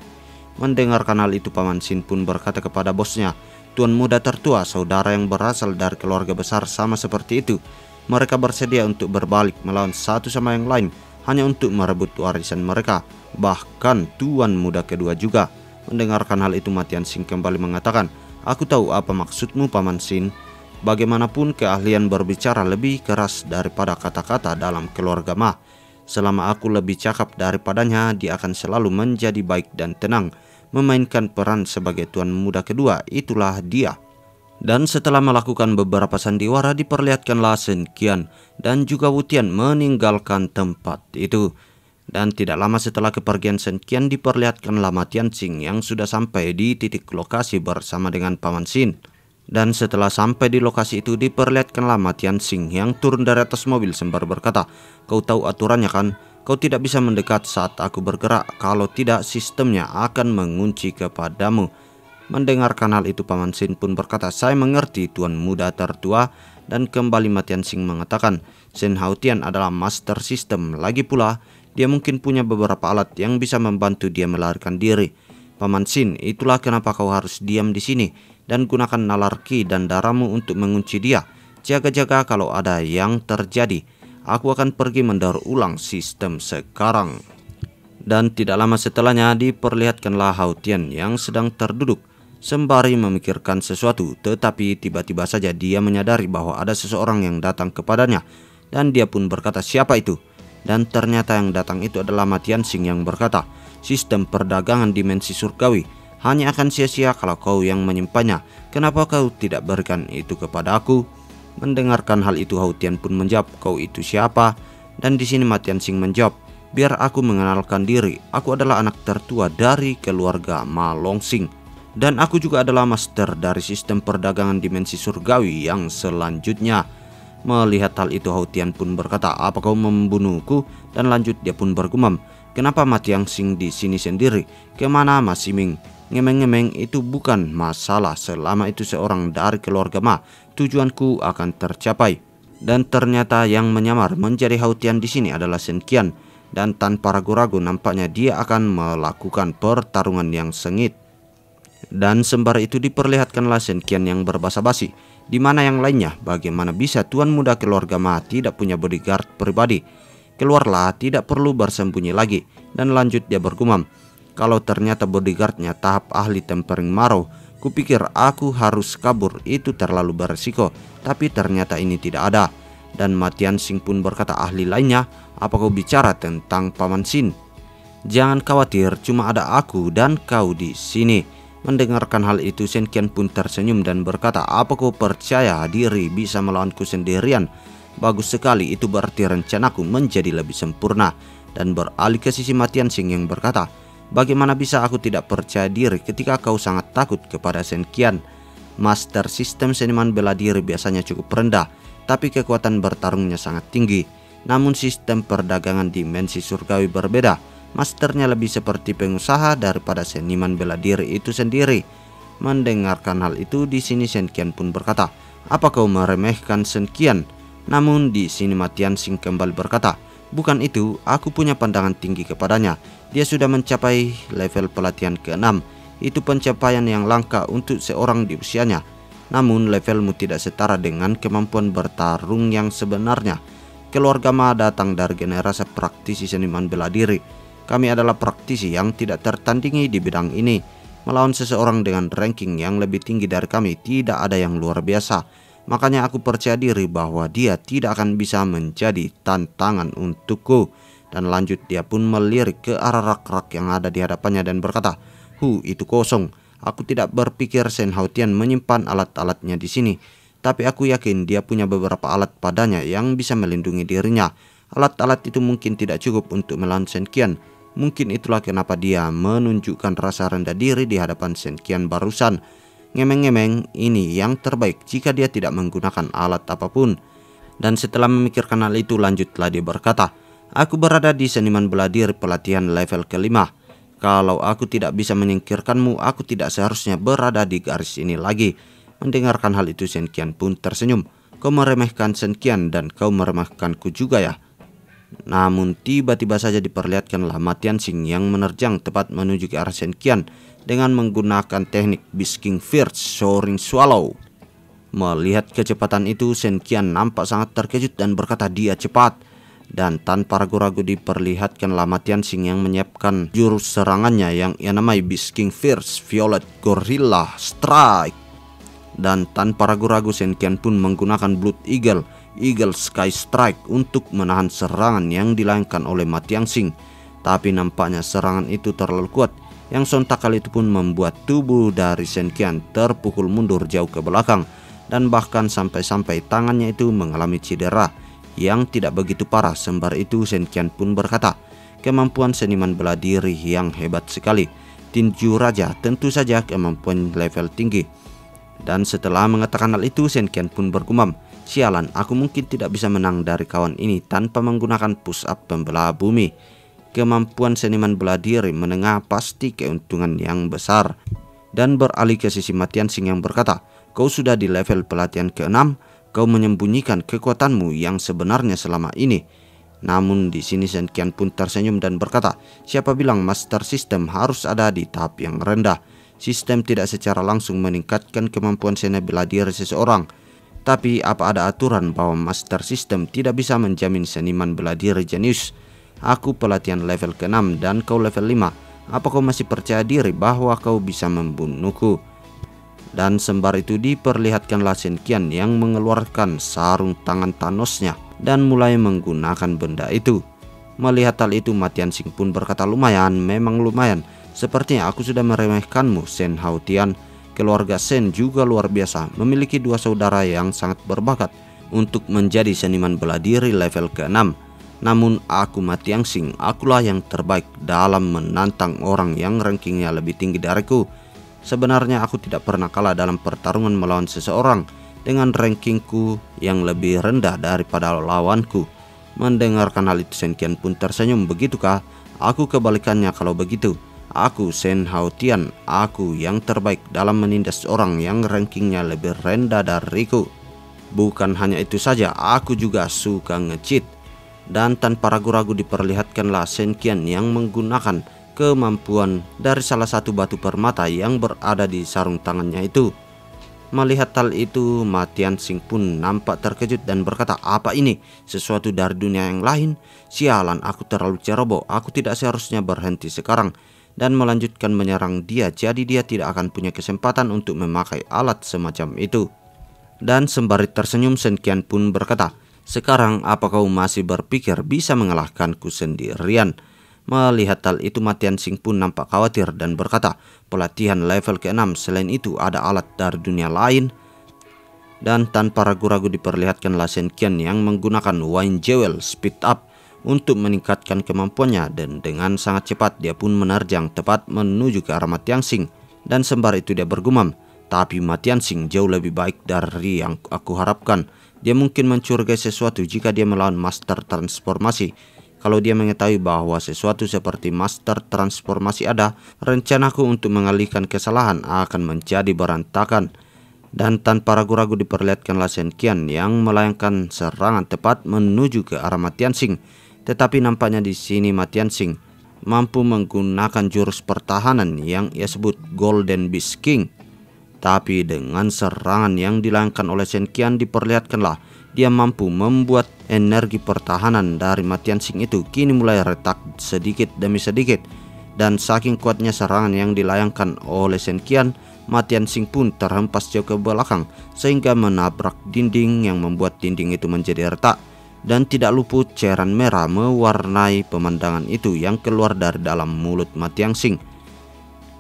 Mendengarkan hal itu, Paman Shin pun berkata kepada bosnya, "Tuan muda tertua, saudara yang berasal dari keluarga besar sama seperti itu. Mereka bersedia untuk berbalik melawan satu sama yang lain hanya untuk merebut warisan mereka. Bahkan Tuan Muda kedua juga. Mendengarkan hal itu, Matian Sing kembali mengatakan, "Aku tahu apa maksudmu, Paman Sin. Bagaimanapun keahlian berbicara lebih keras daripada kata-kata dalam keluarga Ma. Selama aku lebih cakap daripadanya, dia akan selalu menjadi baik dan tenang. Memainkan peran sebagai Tuan Muda kedua, itulah dia." Dan setelah melakukan beberapa sandiwara, diperlihatkanlah Shen Qian dan juga Wu Tian meninggalkan tempat itu. Dan tidak lama setelah kepergian Shen Qian, diperlihatkanlah Matian Sing yang sudah sampai di titik lokasi bersama dengan Paman Sin. Dan setelah sampai di lokasi itu, diperlihatkanlah Matian Sing yang turun dari atas mobil sembari berkata, "Kau tahu aturannya kan? Kau tidak bisa mendekat saat aku bergerak, kalau tidak sistemnya akan mengunci kepadamu." Mendengarkan hal itu, Paman Sin pun berkata, "Saya mengerti, Tuan Muda tertua." Dan kembali Matian Sing mengatakan, "Shen Haotian adalah master sistem. Lagi pula, dia mungkin punya beberapa alat yang bisa membantu dia melarikan diri. Paman Sin, itulah kenapa kau harus diam di sini dan gunakan nalar ki dan darahmu untuk mengunci dia. Jaga-jaga kalau ada yang terjadi. Aku akan pergi mendaur ulang sistem sekarang." Dan tidak lama setelahnya, diperlihatkanlah Haotian yang sedang terduduk sembari memikirkan sesuatu, tetapi tiba-tiba saja dia menyadari bahwa ada seseorang yang datang kepadanya, dan dia pun berkata, "Siapa itu?" Dan ternyata yang datang itu adalah Matian Sing yang berkata, "Sistem perdagangan dimensi surgawi hanya akan sia-sia kalau kau yang menyimpannya. Kenapa kau tidak berikan itu kepada aku?" Mendengarkan hal itu, Haotian pun menjawab, "Kau itu siapa?" Dan di sini Matian Sing menjawab, "Biar aku mengenalkan diri. Aku adalah anak tertua dari keluarga Ma Longsing. Dan aku juga adalah master dari sistem perdagangan dimensi surgawi yang selanjutnya." Melihat hal itu, Haotian pun berkata, "Apa kau membunuhku?" Dan lanjut dia pun bergumam, "Kenapa Matian Sing di sini sendiri? Kemana Ma Siming? Ngemeng-ngemeng itu bukan masalah. Selama itu seorang dari keluarga Ma, tujuanku akan tercapai." Dan ternyata yang menyamar menjadi Haotian di sini adalah Shen Qian. Dan tanpa ragu-ragu nampaknya dia akan melakukan pertarungan yang sengit. Dan sembari itu diperlihatkanlah Shen Qian yang berbasa-basi, "Di mana yang lainnya? Bagaimana bisa Tuan Muda keluarga Ma tidak punya bodyguard pribadi? Keluarlah, tidak perlu bersembunyi lagi." Dan lanjut dia bergumam, "Kalau ternyata bodyguardnya tahap ahli tempering marrow, kupikir aku harus kabur, itu terlalu beresiko. Tapi ternyata ini tidak ada." Dan Matian Sing pun berkata, "Ahli lainnya? Apa kau bicara tentang Paman Sin?" "Jangan khawatir, cuma ada aku dan kau di sini." Mendengarkan hal itu, Shen Qian pun tersenyum dan berkata, "Apa kau percaya diri bisa melawanku sendirian? Bagus sekali, itu berarti rencanaku menjadi lebih sempurna." Dan beralih ke sisi Matian Sing yang berkata, "Bagaimana bisa aku tidak percaya diri ketika kau sangat takut kepada Shen Qian? Master sistem seniman bela diri biasanya cukup rendah, tapi kekuatan bertarungnya sangat tinggi. Namun sistem perdagangan dimensi surgawi berbeda. Masternya lebih seperti pengusaha daripada seniman bela diri itu sendiri." Mendengarkan hal itu, di sini Shen Qian pun berkata, "Apa kau meremehkan Shen Qian?" Namun di sini Matian Sing kembali berkata, "Bukan itu, aku punya pandangan tinggi kepadanya. Dia sudah mencapai level pelatihan ke-6. Itu pencapaian yang langka untuk seorang di usianya. Namun levelmu tidak setara dengan kemampuan bertarung yang sebenarnya. Keluarga Ma datang dari generasi praktisi seniman bela diri. Kami adalah praktisi yang tidak tertandingi di bidang ini. Melawan seseorang dengan ranking yang lebih tinggi dari kami tidak ada yang luar biasa. Makanya aku percaya diri bahwa dia tidak akan bisa menjadi tantangan untukku." Dan lanjut dia pun melirik ke arah rak-rak yang ada di hadapannya dan berkata, Itu kosong. Aku tidak berpikir Shen Haotian menyimpan alat-alatnya di sini. Tapi aku yakin dia punya beberapa alat padanya yang bisa melindungi dirinya. Alat-alat itu mungkin tidak cukup untuk melawan Shen Qian. Mungkin itulah kenapa dia menunjukkan rasa rendah diri di hadapan Shen Qian barusan. Ngemeng-ngemeng, ini yang terbaik jika dia tidak menggunakan alat apapun. Dan setelah memikirkan hal itu, lanjutlah dia berkata, "Aku berada di seniman bela diri pelatihan level ke-5. Kalau aku tidak bisa menyingkirkanmu, aku tidak seharusnya berada di garis ini lagi." Mendengarkan hal itu, Shen Qian pun tersenyum. "Kau meremehkan Shen Qian dan kau meremehkanku juga ya?" Namun tiba-tiba saja diperlihatkanlah Matian Sing yang menerjang tepat menuju ke arah Shen Qian dengan menggunakan teknik Beast King First Soaring Swallow. Melihat kecepatan itu, Shen Qian nampak sangat terkejut dan berkata dia cepat. Dan tanpa ragu-ragu diperlihatkanlah Ma Tianxing yang menyiapkan jurus serangannya yang ia namai Beast King Fierce Violet Gorilla Strike. Dan tanpa ragu-ragu Shen Qian pun menggunakan Blood Eagle Sky Strike untuk menahan serangan yang dilayangkan oleh Ma Tianxing. Tapi nampaknya serangan itu terlalu kuat, yang sontak kali itu pun membuat tubuh dari Shen Qian terpukul mundur jauh ke belakang, dan bahkan sampai-sampai tangannya itu mengalami cedera yang tidak begitu parah. Sembari itu Shen Qian pun berkata, kemampuan seniman bela diri yang hebat sekali. Tinju Raja tentu saja kemampuan level tinggi. Dan setelah mengatakan hal itu, Shen Qian pun bergumam, sialan, aku mungkin tidak bisa menang dari kawan ini tanpa menggunakan push up pembelah bumi. Kemampuan seniman bela diri menengah pasti keuntungan yang besar. Dan beralih ke sisi Ma Tianxing yang berkata, kau sudah di level pelatihan ke-6, kau menyembunyikan kekuatanmu yang sebenarnya selama ini. Namun di sini Shen Qian pun tersenyum dan berkata, siapa bilang Master System harus ada di tahap yang rendah? Sistem tidak secara langsung meningkatkan kemampuan seni bela diri seseorang. Tapi apa ada aturan bahwa Master System tidak bisa menjamin seniman bela diri jenius? Aku pelatihan level ke-6 dan kau level 5. Apa kau masih percaya diri bahwa kau bisa membunuhku? Dan sembari itu diperlihatkanlah Shen Qian yang mengeluarkan sarung tangan Thanosnya dan mulai menggunakan benda itu. Melihat hal itu, Ma Tianxing pun berkata, lumayan, memang lumayan. Sepertinya aku sudah meremehkanmu, Shen Haotian. Keluarga Shen juga luar biasa, memiliki dua saudara yang sangat berbakat untuk menjadi seniman bela diri level ke-6. Namun aku Ma Tianxing, akulah yang terbaik dalam menantang orang yang rankingnya lebih tinggi dariku. Sebenarnya aku tidak pernah kalah dalam pertarungan melawan seseorang dengan rankingku yang lebih rendah daripada lawanku. Mendengarkan hal itu Shen Qian pun tersenyum, begitukah? Aku kebalikannya kalau begitu. Aku Shen Haotian, aku yang terbaik dalam menindas orang yang rankingnya lebih rendah dariku. Bukan hanya itu saja, aku juga suka nge-cheat. Dan tanpa ragu-ragu diperlihatkanlah Shen Qian yang menggunakan kemampuan dari salah satu batu permata yang berada di sarung tangannya itu. Melihat hal itu, Ma Tianxing pun nampak terkejut dan berkata, apa ini? Sesuatu dari dunia yang lain? Sialan, aku terlalu ceroboh, aku tidak seharusnya berhenti sekarang dan melanjutkan menyerang dia, jadi dia tidak akan punya kesempatan untuk memakai alat semacam itu. Dan sembari tersenyum, Shen Qian pun berkata, sekarang apa kau masih berpikir bisa mengalahkanku sendirian? Melihat hal itu, Ma Tianxing pun nampak khawatir dan berkata, pelatihan level ke-6, selain itu ada alat dari dunia lain. Dan tanpa ragu-ragu diperlihatkanlah Shen Qian yang menggunakan Wine Jewel Speed Up untuk meningkatkan kemampuannya, dan dengan sangat cepat dia pun menerjang tepat menuju ke arah Ma Tianxing. Dan sembari itu dia bergumam, tapi Ma Tianxing jauh lebih baik dari yang aku harapkan. Dia mungkin mencurigai sesuatu jika dia melawan Master Transformasi. Kalau dia mengetahui bahwa sesuatu seperti Master Transformasi ada, rencanaku untuk mengalihkan kesalahan akan menjadi berantakan. Dan tanpa ragu-ragu diperlihatkanlah Shen Qian yang melayangkan serangan tepat menuju ke arah Ma Tianxing. Tetapi nampaknya di sini Ma Tianxing mampu menggunakan jurus pertahanan yang ia sebut Golden Beast King. Tapi dengan serangan yang dilayangkan oleh Shen Qian diperlihatkanlah dia mampu membuat energi pertahanan dari Ma Tianxing itu kini mulai retak sedikit demi sedikit. Dan saking kuatnya serangan yang dilayangkan oleh Shen Qian, Ma Tianxing pun terhempas jauh ke belakang sehingga menabrak dinding yang membuat dinding itu menjadi retak. Dan tidak luput cairan merah mewarnai pemandangan itu yang keluar dari dalam mulut Ma Tianxing.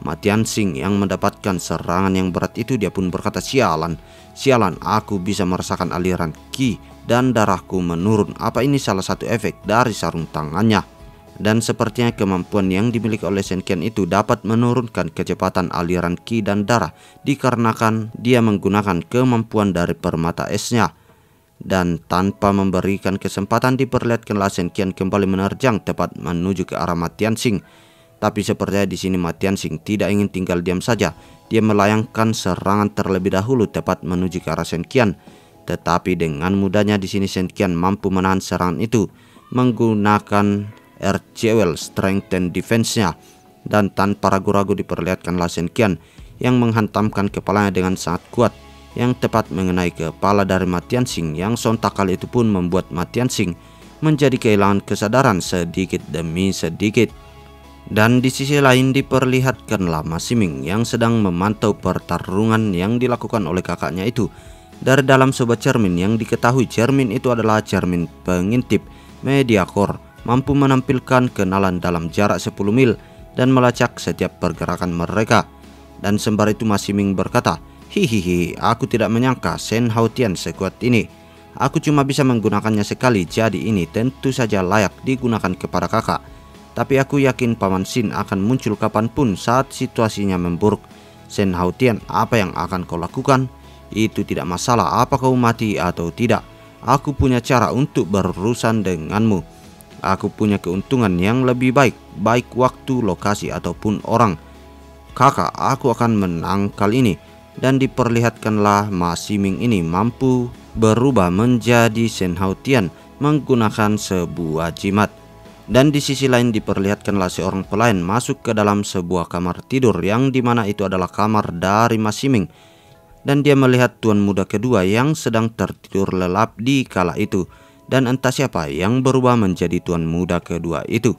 Ma Tianxing yang mendapatkan serangan yang berat itu, dia pun berkata, sialan, aku bisa merasakan aliran ki dan darahku menurun. Apa ini salah satu efek dari sarung tangannya? Dan sepertinya kemampuan yang dimiliki oleh Shen Qian itu dapat menurunkan kecepatan aliran ki dan darah dikarenakan dia menggunakan kemampuan dari permata esnya. Dan tanpa memberikan kesempatan diperlihatkanlah Shen Qian kembali menerjang tepat menuju ke arah Ma Tianxing. Tapi sepertinya di sini Ma Tianxing tidak ingin tinggal diam saja. Dia melayangkan serangan terlebih dahulu tepat menuju ke arah Shen Qian. Tetapi dengan mudahnya di sini Shen Qian mampu menahan serangan itu menggunakan Earth Jewel Strengthen Defense-nya. Dan tanpa ragu-ragu diperlihatkanlah Shen Qian yang menghantamkan kepalanya dengan sangat kuat yang tepat mengenai kepala dari Ma Tianxing, yang sontak kali itu pun membuat Ma Tianxing menjadi kehilangan kesadaran sedikit demi sedikit. Dan di sisi lain diperlihatkanlah Ma Ximing yang sedang memantau pertarungan yang dilakukan oleh kakaknya itu dari dalam sebuah cermin yang diketahui cermin itu adalah cermin pengintip media core, mampu menampilkan kenalan dalam jarak 10 mil dan melacak setiap pergerakan mereka. Dan sembari itu Ma Ximing berkata, "Hihihi, aku tidak menyangka Shen Haotian sekuat ini. Aku cuma bisa menggunakannya sekali, jadi ini tentu saja layak digunakan kepada kakak. Tapi aku yakin Paman Xin akan muncul kapanpun saat situasinya memburuk. Shen Haotian, apa yang akan kau lakukan? Itu tidak masalah apa kau mati atau tidak. Aku punya cara untuk berurusan denganmu. Aku punya keuntungan yang lebih baik, baik waktu, lokasi, ataupun orang. Kakak, aku akan menang kali ini." Dan diperlihatkanlah Ma Ximing ini mampu berubah menjadi Shen Haotian menggunakan sebuah jimat. Dan di sisi lain diperlihatkanlah seorang pelayan masuk ke dalam sebuah kamar tidur yang dimana itu adalah kamar dari Ma Ximing. Dan dia melihat tuan muda kedua yang sedang tertidur lelap di kala itu. Dan entah siapa yang berubah menjadi tuan muda kedua itu.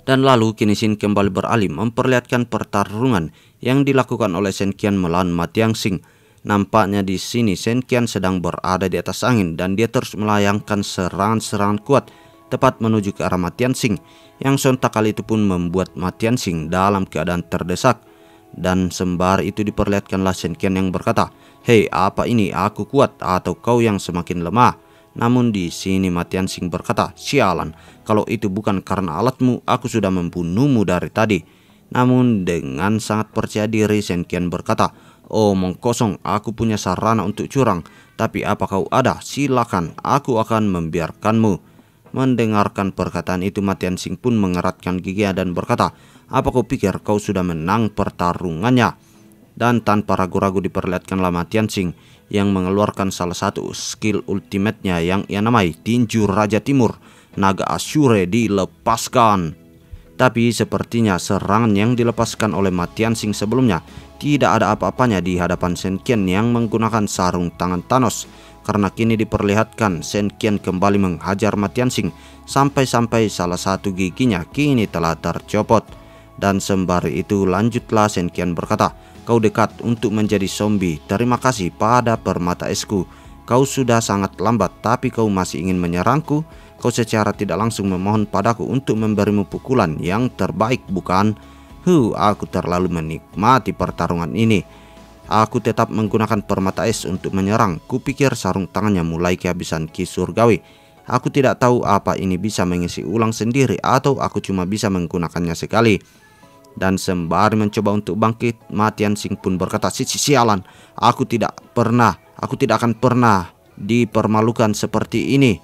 Dan lalu kini Xin kembali beralih memperlihatkan pertarungan yang dilakukan oleh Shen Qian melawan Ma Tianxing. Nampaknya di sini Shen Qian sedang berada di atas angin dan dia terus melayangkan serangan-serangan kuat tepat menuju ke arah Ma Tianxing, yang sontak kali itu pun membuat Ma Tianxing dalam keadaan terdesak. Dan sembari itu diperlihatkanlah Shen Qian yang berkata, "Hei, apa ini? Aku kuat atau kau yang semakin lemah?" Namun di sini Ma Tianxing berkata, "Sialan, kalau itu bukan karena alatmu, aku sudah membunuhmu dari tadi." Namun dengan sangat percaya diri Shen Qian berkata, "Omong kosong, aku punya sarana untuk curang. Tapi apa kau ada? Silakan, aku akan membiarkanmu." Mendengarkan perkataan itu Ma Tianxing pun mengeratkan giginya dan berkata, "Apa kau pikir kau sudah menang pertarungannya?" Dan tanpa ragu-ragu diperlihatkanlah Ma Tianxing yang mengeluarkan salah satu skill ultimate-nya yang ia namai Tinju Raja Timur. Naga Asyure dilepaskan. Tapi sepertinya serangan yang dilepaskan oleh Ma Tianxing sebelumnya tidak ada apa-apanya di hadapan Shen Qian yang menggunakan sarung tangan Thanos. Karena kini diperlihatkan Shen Qian kembali menghajar Ma Tianxing sampai-sampai salah satu giginya kini telah tercopot. Dan sembari itu lanjutlah Shen Qian berkata, "Kau dekat untuk menjadi zombie. Terima kasih pada permata esku. Kau sudah sangat lambat, tapi kau masih ingin menyerangku. Kau secara tidak langsung memohon padaku untuk memberimu pukulan yang terbaik, bukan? Aku terlalu menikmati pertarungan ini. Aku tetap menggunakan permata es untuk menyerang. Kupikir sarung tangannya mulai kehabisan ki surgawi. Aku tidak tahu apa ini bisa mengisi ulang sendiri atau aku cuma bisa menggunakannya sekali." Dan sembari mencoba untuk bangkit, Ma Tianxing pun berkata, "Sialan, aku tidak akan pernah dipermalukan seperti ini."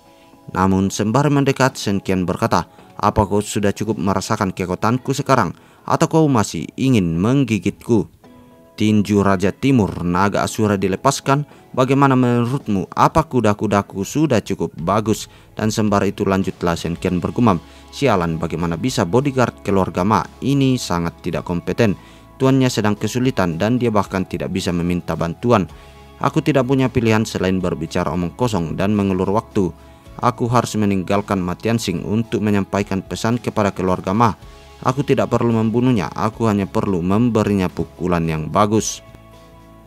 Namun sembari mendekat, Shen Qian berkata, "Apa kau sudah cukup merasakan kekuatanku sekarang? Atau kau masih ingin menggigitku?" Tinju Raja Timur Naga Asura dilepaskan. Bagaimana menurutmu? Apa kuda-kudaku sudah cukup bagus? Dan sembari itu lanjutlah Shen Qian bergumam, "Sialan, bagaimana bisa bodyguard keluarga Ma ini sangat tidak kompeten. Tuannya sedang kesulitan dan dia bahkan tidak bisa meminta bantuan. Aku tidak punya pilihan selain berbicara omong kosong dan mengulur waktu. Aku harus meninggalkan Ma Tianxing untuk menyampaikan pesan kepada keluarga Ma. Aku tidak perlu membunuhnya, aku hanya perlu memberinya pukulan yang bagus."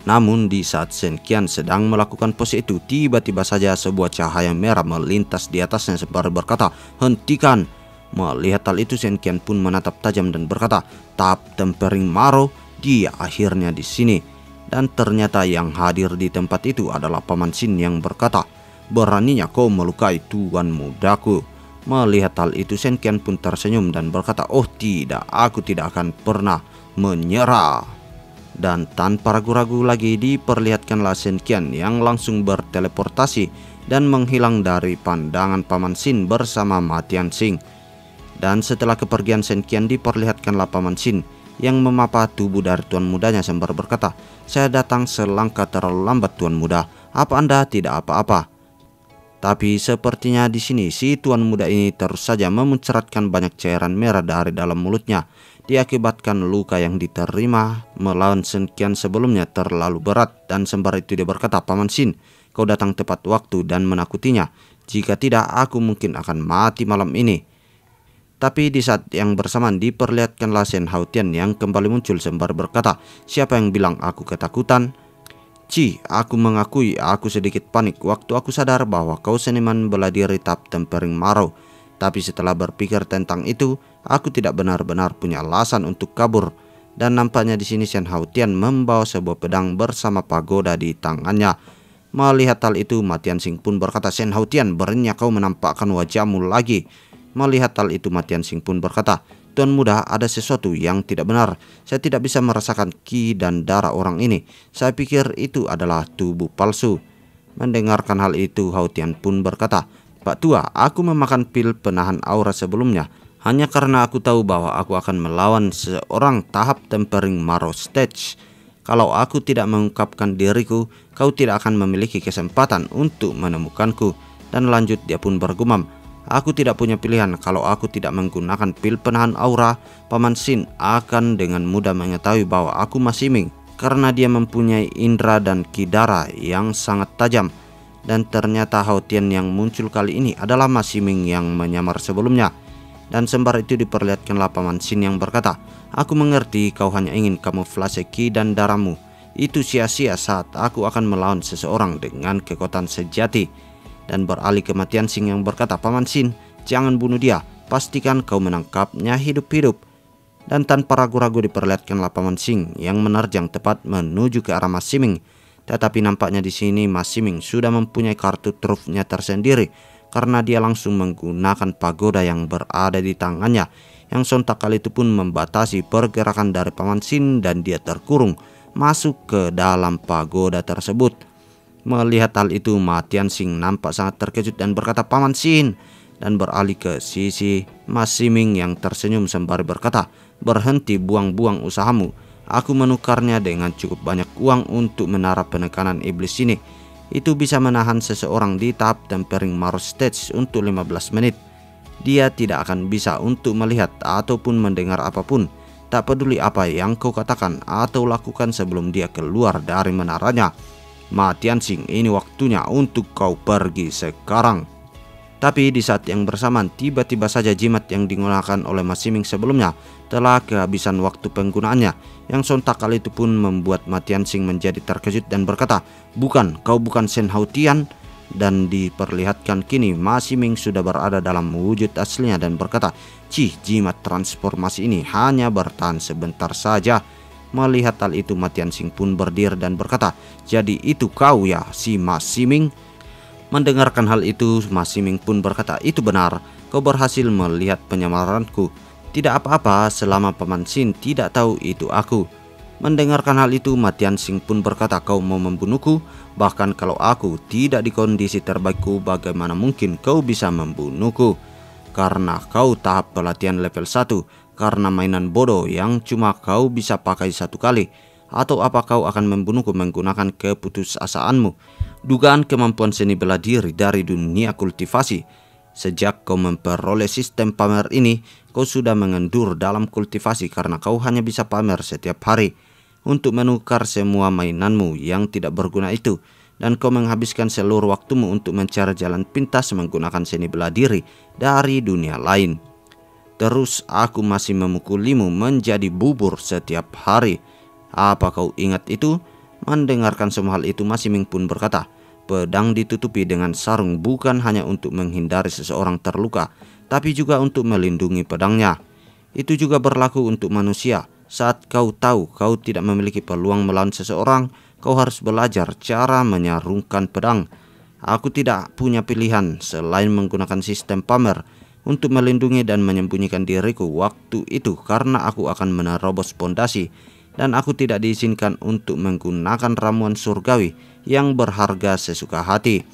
Namun di saat Shen Qian sedang melakukan pose itu, tiba-tiba saja sebuah cahaya merah melintas di atasnya sembari berkata, "Hentikan!" Melihat hal itu, Shen Qian pun menatap tajam dan berkata, "Tap tempering maro, dia akhirnya di sini." Dan ternyata yang hadir di tempat itu adalah Paman Xin yang berkata, "Beraninya kau melukai tuan mudaku." Melihat hal itu, Shen Qian pun tersenyum dan berkata, "Oh tidak, aku tidak akan pernah menyerah." Dan tanpa ragu-ragu lagi diperlihatkanlah Shen Qian yang langsung berteleportasi dan menghilang dari pandangan Paman Xin bersama Ma Tianxing. Dan setelah kepergian Shen Qian diperlihatkanlah Paman Xin yang memapa tubuh dari tuan mudanya sembari berkata, "Saya datang selangkah terlalu lambat tuan muda, apa Anda tidak apa-apa?" Tapi sepertinya di sini si tuan muda ini terus saja memuncratkan banyak cairan merah dari dalam mulutnya. Diakibatkan luka yang diterima melawan Shen Qian sebelumnya terlalu berat, dan sembari itu dia berkata, "Paman Xin, kau datang tepat waktu dan menakutinya. Jika tidak, aku mungkin akan mati malam ini." Tapi di saat yang bersamaan diperlihatkanlah Shen Haotian yang kembali muncul sembari berkata, "Siapa yang bilang aku ketakutan? Ci, aku mengakui aku sedikit panik waktu aku sadar bahwa kau seniman bela diri Tap Tempering Marau. Tapi setelah berpikir tentang itu, aku tidak benar-benar punya alasan untuk kabur." Dan nampaknya di sini Shen Haotian membawa sebuah pedang bersama pagoda di tangannya. Melihat hal itu, Ma Tianxing pun berkata, "Shen Haotian, beraninya kau menampakkan wajahmu lagi." Melihat hal itu, Ma Tianxing pun berkata, "Tuan muda, ada sesuatu yang tidak benar. Saya tidak bisa merasakan ki dan darah orang ini. Saya pikir itu adalah tubuh palsu." Mendengarkan hal itu, Haotian pun berkata, "Pak Tua, aku memakan pil penahan aura sebelumnya hanya karena aku tahu bahwa aku akan melawan seorang tahap Tempering Marrow Stage. Kalau aku tidak mengungkapkan diriku, kau tidak akan memiliki kesempatan untuk menemukanku." Dan lanjut dia pun bergumam, "Aku tidak punya pilihan. Kalau aku tidak menggunakan pil penahan aura, Paman Xin akan dengan mudah mengetahui bahwa aku Ma Ximing, karena dia mempunyai indera dan kidara yang sangat tajam." Dan ternyata Haotian yang muncul kali ini adalah Ma Ximing yang menyamar sebelumnya. Dan sembari itu diperlihatkanlah Paman Xin yang berkata, "Aku mengerti kau hanya ingin kamuflase ki dan darahmu. Itu sia-sia saat aku akan melawan seseorang dengan kekuatan sejati." Dan beralih ke Ma Tianxing yang berkata, "Paman Xin, jangan bunuh dia. Pastikan kau menangkapnya hidup-hidup." Dan tanpa ragu-ragu diperlihatkanlah Paman Xin yang menerjang tepat menuju ke arah Ma Ximing. Tetapi nampaknya di sini Ma Ximing sudah mempunyai kartu trufnya tersendiri, karena dia langsung menggunakan pagoda yang berada di tangannya, yang sontak kali itu pun membatasi pergerakan dari Paman Xin dan dia terkurung masuk ke dalam pagoda tersebut. Melihat hal itu, Ma Tianxing nampak sangat terkejut dan berkata, "Paman Xin." Dan beralih ke sisi Ma Ximing yang tersenyum sembari berkata, "Berhenti buang-buang usahamu. Aku menukarnya dengan cukup banyak uang untuk menara penekanan iblis ini. Itu bisa menahan seseorang di tahap Tempering Marrow Stage untuk 15 menit. Dia tidak akan bisa untuk melihat ataupun mendengar apapun. Tak peduli apa yang kau katakan atau lakukan sebelum dia keluar dari menaranya. Ma Tianxing, ini waktunya untuk kau pergi sekarang." Tapi di saat yang bersamaan, tiba-tiba saja jimat yang digunakan oleh Ma Ximing sebelumnya telah kehabisan waktu penggunaannya, yang sontak kali itu pun membuat Ma Tianxing menjadi terkejut dan berkata, "Bukan, kau bukan Shen Haotian." Dan diperlihatkan kini Ma Ximing sudah berada dalam wujud aslinya dan berkata, "Cih, jimat transformasi ini hanya bertahan sebentar saja." Melihat hal itu, Ma Tianxing pun berdiri dan berkata, "Jadi itu kau ya, si Ma Ximing?" Mendengarkan hal itu, Ma Ximing pun berkata, "Itu benar, kau berhasil melihat penyamaranku. Tidak apa-apa selama Paman Xin tidak tahu itu aku." Mendengarkan hal itu, Ma Tianxing pun berkata, "Kau mau membunuhku? Bahkan kalau aku tidak di kondisi terbaikku, bagaimana mungkin kau bisa membunuhku? Karena kau tahap pelatihan level 1, karena mainan bodoh yang cuma kau bisa pakai satu kali. Atau apa kau akan membunuhku menggunakan keputusasaanmu? Dugaan kemampuan seni bela diri dari dunia kultivasi. Sejak kau memperoleh sistem pamer ini, kau sudah mengendur dalam kultivasi karena kau hanya bisa pamer setiap hari untuk menukar semua mainanmu yang tidak berguna itu. Dan kau menghabiskan seluruh waktumu untuk mencari jalan pintas menggunakan seni bela diri dari dunia lain. Terus aku masih memukulimu menjadi bubur setiap hari. Apa kau ingat itu?" Mendengarkan semua hal itu, Ma Ximing pun berkata, "Pedang ditutupi dengan sarung bukan hanya untuk menghindari seseorang terluka, tapi juga untuk melindungi pedangnya. Itu juga berlaku untuk manusia. Saat kau tahu kau tidak memiliki peluang melawan seseorang, kau harus belajar cara menyarungkan pedang. Aku tidak punya pilihan selain menggunakan sistem pamer untuk melindungi dan menyembunyikan diriku waktu itu, karena aku akan menerobos pondasi dan aku tidak diizinkan untuk menggunakan ramuan surgawi yang berharga sesuka hati."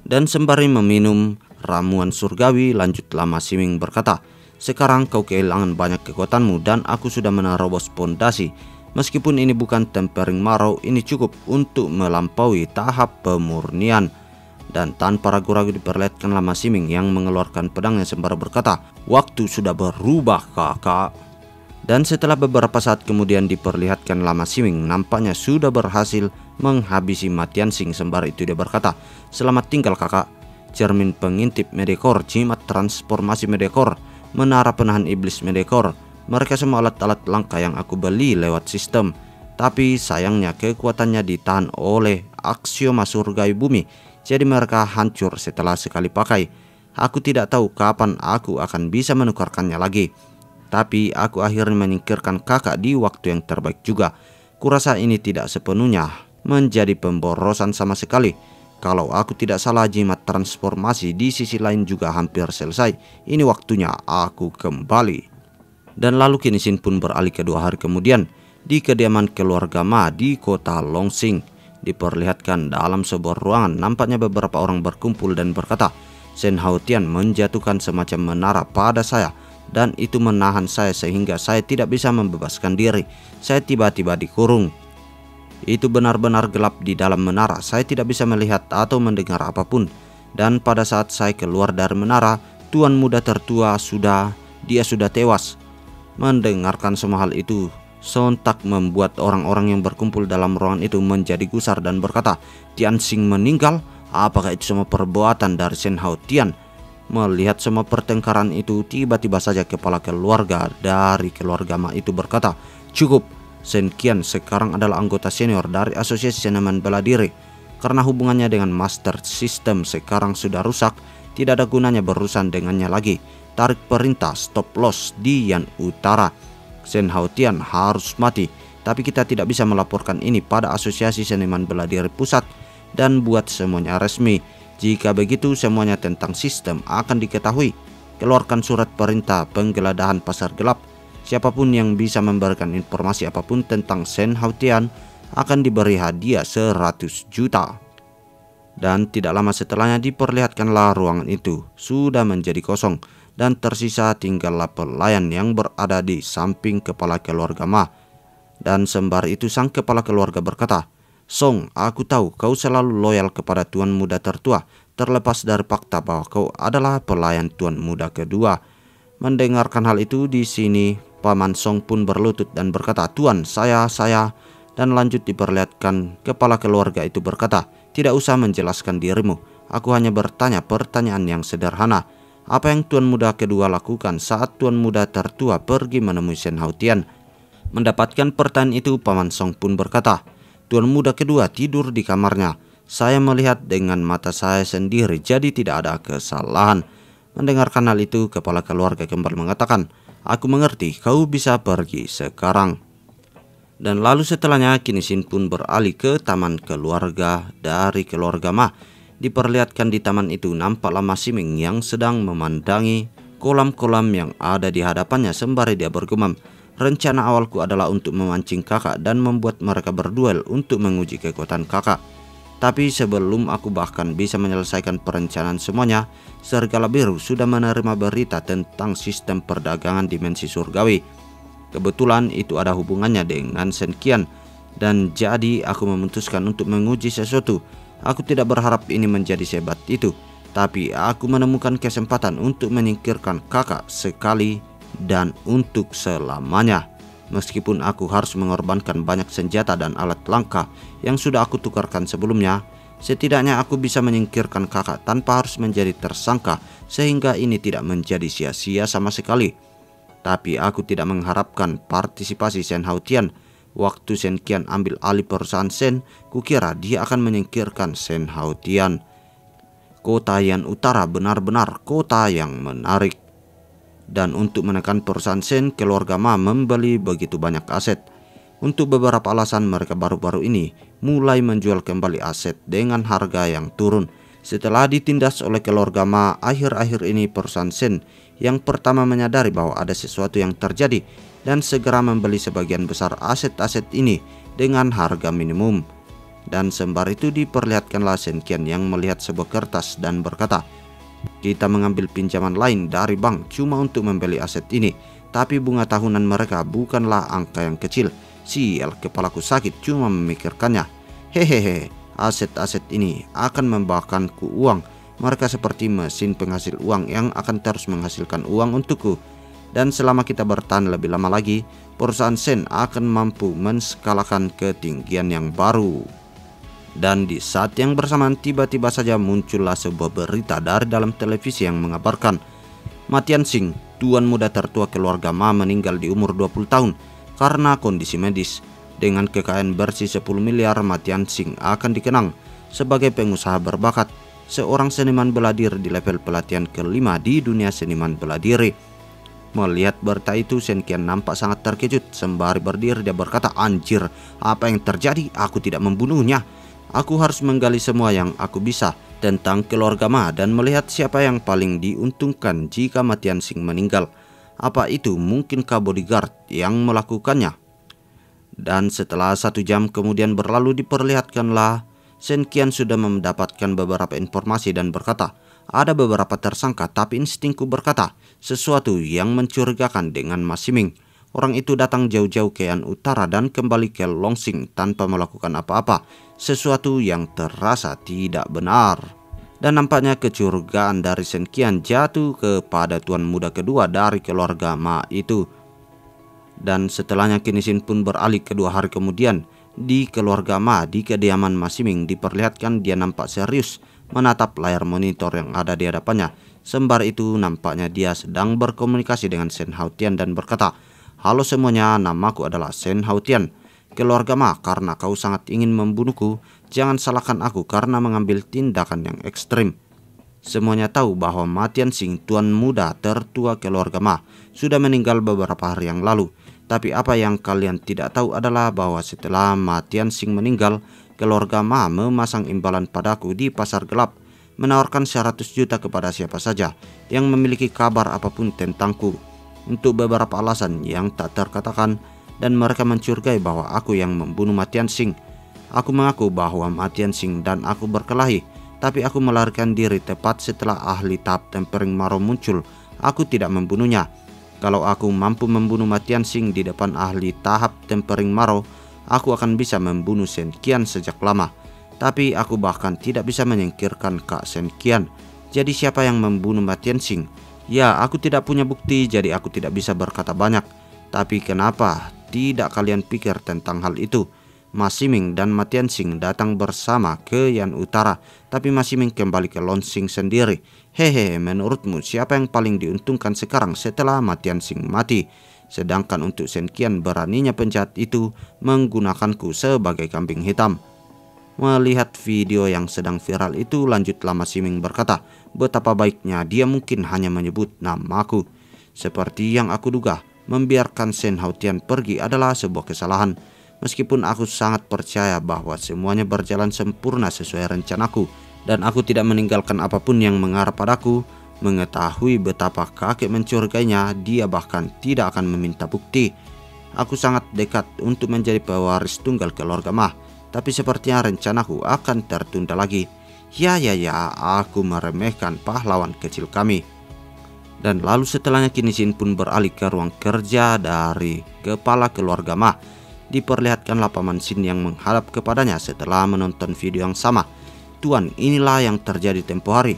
Dan sembari meminum ramuan surgawi, lanjutlah Ma Ximing berkata, "Sekarang kau kehilangan banyak kekuatanmu dan aku sudah menerobos pondasi. Meskipun ini bukan Tempering Marrow, ini cukup untuk melampaui tahap pemurnian." Dan tanpa ragu-ragu diperlihatkanlah Masiming yang mengeluarkan pedangnya sembari berkata, "Waktu sudah berubah, kakak." Dan setelah beberapa saat kemudian diperlihatkan Lama Siming nampaknya sudah berhasil menghabisi Matiansing. Sembari itu dia berkata, "Selamat tinggal kakak. Cermin pengintip Medekor, jimat transformasi Medekor, menara penahan iblis Medekor. Mereka semua alat-alat langka yang aku beli lewat sistem. Tapi sayangnya kekuatannya ditahan oleh aksioma surgawi bumi. Jadi mereka hancur setelah sekali pakai. Aku tidak tahu kapan aku akan bisa menukarkannya lagi. Tapi aku akhirnya menyingkirkan kakak di waktu yang terbaik juga. Kurasa ini tidak sepenuhnya menjadi pemborosan sama sekali. Kalau aku tidak salah, jimat transformasi di sisi lain juga hampir selesai. Ini waktunya aku kembali." Dan lalu kini Sin pun beralih ke 2 hari kemudian di kediaman keluarga Ma di kota Longsing. Diperlihatkan dalam sebuah ruangan nampaknya beberapa orang berkumpul dan berkata, "Shen Haotian menjatuhkan semacam menara pada saya dan itu menahan saya sehingga saya tidak bisa membebaskan diri. Saya tiba-tiba dikurung. Itu benar-benar gelap di dalam menara. Saya tidak bisa melihat atau mendengar apapun. Dan pada saat saya keluar dari menara, tuan muda tertua sudah tewas." Mendengarkan semua hal itu sontak membuat orang-orang yang berkumpul dalam ruangan itu menjadi gusar dan berkata, "Tianxing meninggal? Apakah itu semua perbuatan dari Shen Haotian?" Melihat semua pertengkaran itu, tiba-tiba saja kepala keluarga dari keluarga Ma itu berkata, "Cukup, Shen Qian sekarang adalah anggota senior dari Asosiasi Seniman Bela Diri. Karena hubungannya dengan Master System sekarang sudah rusak, tidak ada gunanya berurusan dengannya lagi. Tarik perintah stop loss di Yan Utara. Shen Haotian harus mati, tapi kita tidak bisa melaporkan ini pada Asosiasi Seniman Bela Diri Pusat dan buat semuanya resmi. Jika begitu semuanya tentang sistem akan diketahui. Keluarkan surat perintah penggeledahan pasar gelap. Siapapun yang bisa memberikan informasi apapun tentang Shen Haotian akan diberi hadiah 100 juta. Dan tidak lama setelahnya diperlihatkanlah ruangan itu sudah menjadi kosong dan tersisa tinggallah pelayan yang berada di samping kepala keluarga Ma. Dan sembari itu sang kepala keluarga berkata, "Song, aku tahu kau selalu loyal kepada tuan muda tertua, terlepas dari fakta bahwa kau adalah pelayan tuan muda kedua." Mendengarkan hal itu di sini, Paman Song pun berlutut dan berkata, "Tuan, saya." Dan lanjut diperlihatkan kepala keluarga itu berkata, "Tidak usah menjelaskan dirimu. Aku hanya bertanya pertanyaan yang sederhana. Apa yang tuan muda kedua lakukan saat tuan muda tertua pergi menemui Shen Haotian?" Mendapatkan pertanyaan itu, Paman Song pun berkata, "Tuan muda kedua tidur di kamarnya. Saya melihat dengan mata saya sendiri, jadi tidak ada kesalahan." Mendengarkan hal itu, kepala keluarga kembali mengatakan, "Aku mengerti, kau bisa pergi sekarang." Dan lalu setelahnya kini Sin pun beralih ke taman keluarga dari keluarga Ma. Diperlihatkan di taman itu nampaklah Masiming yang sedang memandangi kolam-kolam yang ada di hadapannya sembari dia bergumam, "Rencana awalku adalah untuk memancing kakak dan membuat mereka berduel untuk menguji kekuatan kakak. Tapi sebelum aku bahkan bisa menyelesaikan perencanaan semuanya, Serigala Biru sudah menerima berita tentang sistem perdagangan dimensi surgawi. Kebetulan itu ada hubungannya dengan Shen Qian, dan jadi aku memutuskan untuk menguji sesuatu. Aku tidak berharap ini menjadi sehebat itu, tapi aku menemukan kesempatan untuk menyingkirkan kakak sekali dan untuk selamanya. Meskipun aku harus mengorbankan banyak senjata dan alat langka yang sudah aku tukarkan sebelumnya, setidaknya aku bisa menyingkirkan kakak tanpa harus menjadi tersangka, sehingga ini tidak menjadi sia-sia sama sekali. Tapi aku tidak mengharapkan partisipasi Shen Haotian. Waktu Shen Qian ambil alih perusahaan Shen, kukira dia akan menyingkirkan Shen Haotian. Kota Yan Utara benar-benar kota yang menarik. Dan untuk menekan perusahaan Shen, keluarga Ma membeli begitu banyak aset. Untuk beberapa alasan mereka baru-baru ini mulai menjual kembali aset dengan harga yang turun. Setelah ditindas oleh keluarga Ma, akhir-akhir ini perusahaan Shen yang pertama menyadari bahwa ada sesuatu yang terjadi dan segera membeli sebagian besar aset-aset ini dengan harga minimum. Dan sembari itu diperlihatkanlah Shen Qian yang melihat sebuah kertas dan berkata, "Kita mengambil pinjaman lain dari bank cuma untuk membeli aset ini, tapi bunga tahunan mereka bukanlah angka yang kecil. Sial, kepalaku sakit cuma memikirkannya. Hehehe, Aset-aset ini akan membawakanku uang. Mereka seperti mesin penghasil uang yang akan terus menghasilkan uang untukku. Dan selama kita bertahan lebih lama lagi, perusahaan Sen akan mampu menskalakan ketinggian yang baru. Dan di saat yang bersamaan tiba-tiba saja muncullah sebuah berita dari dalam televisi yang mengabarkan Matian Singh, tuan muda tertua keluarga Ma, meninggal di umur 20 tahun karena kondisi medis. Dengan kekayaan bersih 10 miliar, Matian Singh akan dikenang sebagai pengusaha berbakat, seorang seniman bela diri di level pelatihan kelima di dunia seniman bela diri. Melihat berita itu, Shen Qian nampak sangat terkejut. Sembari berdiri dia berkata, "Anjir, apa yang terjadi? Aku tidak membunuhnya. Aku harus menggali semua yang aku bisa tentang keluarga Ma dan melihat siapa yang paling diuntungkan jika Matian Singh meninggal. Apa itu mungkinkah bodyguard yang melakukannya?" Dan setelah 1 jam kemudian berlalu, diperlihatkanlah Shen Qian sudah mendapatkan beberapa informasi dan berkata, "Ada beberapa tersangka, tapi instingku berkata sesuatu yang mencurigakan dengan Ma Ximing. Orang itu datang jauh-jauh ke Yan Utara dan kembali ke Longsing tanpa melakukan apa-apa, sesuatu yang terasa tidak benar." Dan nampaknya kecurigaan dari Shen Qian jatuh kepada tuan muda kedua dari keluarga Ma itu. Dan setelahnya Qin Xin pun beralih 2 hari kemudian. Di keluarga Ma, di kediaman Ma Ximing, diperlihatkan dia nampak serius menatap layar monitor yang ada di hadapannya. Sembari itu nampaknya dia sedang berkomunikasi dengan Shen Haotian dan berkata, "Halo semuanya, namaku adalah Shen Haotian. Keluarga Ma, karena kau sangat ingin membunuhku, jangan salahkan aku karena mengambil tindakan yang ekstrim. Semuanya tahu bahwa Matian Singh, tuan muda tertua keluarga Ma, sudah meninggal beberapa hari yang lalu. Tapi apa yang kalian tidak tahu adalah bahwa setelah Matian Singh meninggal, keluarga Ma memasang imbalan padaku di pasar gelap, menawarkan 100 juta kepada siapa saja yang memiliki kabar apapun tentangku, untuk beberapa alasan yang tak terkatakan, dan mereka mencurigai bahwa aku yang membunuh Matian Singh. Aku mengaku bahwa Matian Singh dan aku berkelahi, tapi aku melarikan diri tepat setelah ahli tahap tempering Maro muncul. Aku tidak membunuhnya. Kalau aku mampu membunuh Matian Singh di depan ahli tahap tempering Maro, aku akan bisa membunuh Shen Qian sejak lama. Tapi aku bahkan tidak bisa menyingkirkan Kak Shen Qian. Jadi siapa yang membunuh Matian Singh? Ya, aku tidak punya bukti, jadi aku tidak bisa berkata banyak. Tapi kenapa tidak kalian pikir tentang hal itu? Ma Ximing dan Matian Singh datang bersama ke Yan Utara, tapi Ma Ximing kembali ke Longsing sendiri. Hehe, menurutmu siapa yang paling diuntungkan sekarang setelah Matian Singh mati? Sedangkan untuk Shen Qian, beraninya penjahat itu menggunakanku sebagai kambing hitam. Melihat video yang sedang viral itu, lanjutlah Ma Ximing berkata, "Betapa baiknya dia mungkin hanya menyebut namaku. Seperti yang aku duga, membiarkan Shen Haotian pergi adalah sebuah kesalahan. Meskipun aku sangat percaya bahwa semuanya berjalan sempurna sesuai rencanaku, dan aku tidak meninggalkan apapun yang mengarah padaku, mengetahui betapa kakek mencurigainya, dia bahkan tidak akan meminta bukti. Aku sangat dekat untuk menjadi pewaris tunggal keluarga Ma, tapi sepertinya rencanaku akan tertunda lagi. Ya, aku meremehkan pahlawan kecil kami." Dan lalu setelahnya Qin Xin pun beralih ke ruang kerja dari kepala keluarga Ma. Diperlihatkanlah Paman Xin yang menghadap kepadanya setelah menonton video yang sama. "Tuan, inilah yang terjadi tempo hari.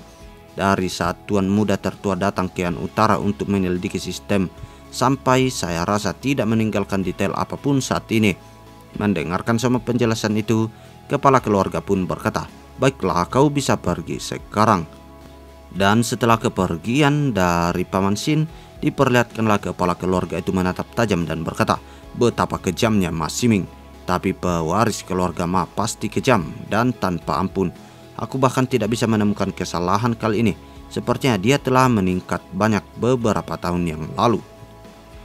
Dari saat tuan muda tertua datang ke Yan Utara untuk menyelidiki sistem, sampai saya rasa tidak meninggalkan detail apapun saat ini." Mendengarkan semua penjelasan itu, kepala keluarga pun berkata, "Baiklah, kau bisa pergi sekarang." Dan setelah kepergian dari Paman Xin, diperlihatkanlah kepala keluarga itu menatap tajam dan berkata, "Betapa kejamnya Ma Ximing. Tapi pewaris keluarga Ma pasti kejam dan tanpa ampun. Aku bahkan tidak bisa menemukan kesalahan kali ini. Sepertinya dia telah meningkat banyak beberapa tahun yang lalu."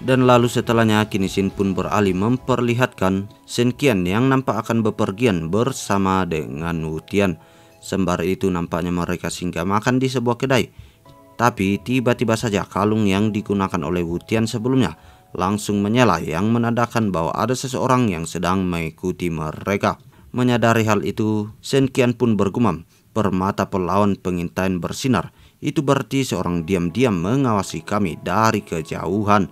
Dan lalu setelahnya Qin Xin pun beralih memperlihatkan Shen Qian yang nampak akan bepergian bersama dengan Wu Tian. Sembari itu nampaknya mereka singgah makan di sebuah kedai. Tapi tiba-tiba saja kalung yang digunakan oleh Wu Tian sebelumnya langsung menyala, yang menandakan bahwa ada seseorang yang sedang mengikuti mereka. Menyadari hal itu, Shen Qian pun bergumam, "Permata pelawan pengintaian bersinar. Itu berarti seorang diam-diam mengawasi kami dari kejauhan."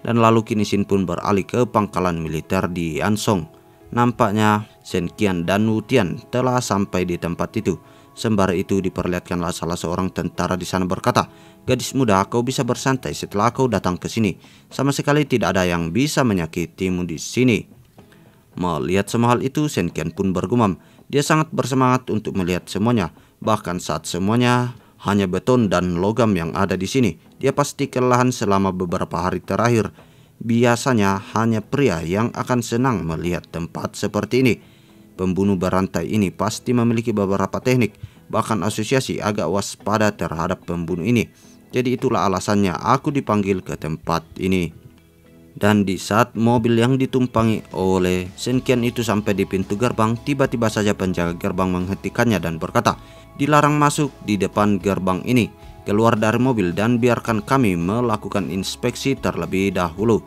Dan lalu Qin Xin pun beralih ke pangkalan militer di Yansong. Nampaknya Shen Qian dan Wu Tian telah sampai di tempat itu. Sembari itu diperlihatkanlah salah seorang tentara di sana berkata, "Gadis muda, kau bisa bersantai setelah kau datang ke sini. Sama sekali tidak ada yang bisa menyakitimu di sini." Melihat semua hal itu, Shen Qian pun bergumam. Dia sangat bersemangat untuk melihat semuanya. Bahkan saat semuanya hanya beton dan logam yang ada di sini, dia pasti kelelahan selama beberapa hari terakhir. Biasanya hanya pria yang akan senang melihat tempat seperti ini. Pembunuh berantai ini pasti memiliki beberapa teknik, bahkan asosiasi agak waspada terhadap pembunuh ini. Jadi itulah alasannya aku dipanggil ke tempat ini. Dan di saat mobil yang ditumpangi oleh Shen Qian itu sampai di pintu gerbang, tiba-tiba saja penjaga gerbang menghentikannya dan berkata, "Dilarang masuk di depan gerbang ini. Keluar dari mobil dan biarkan kami melakukan inspeksi terlebih dahulu."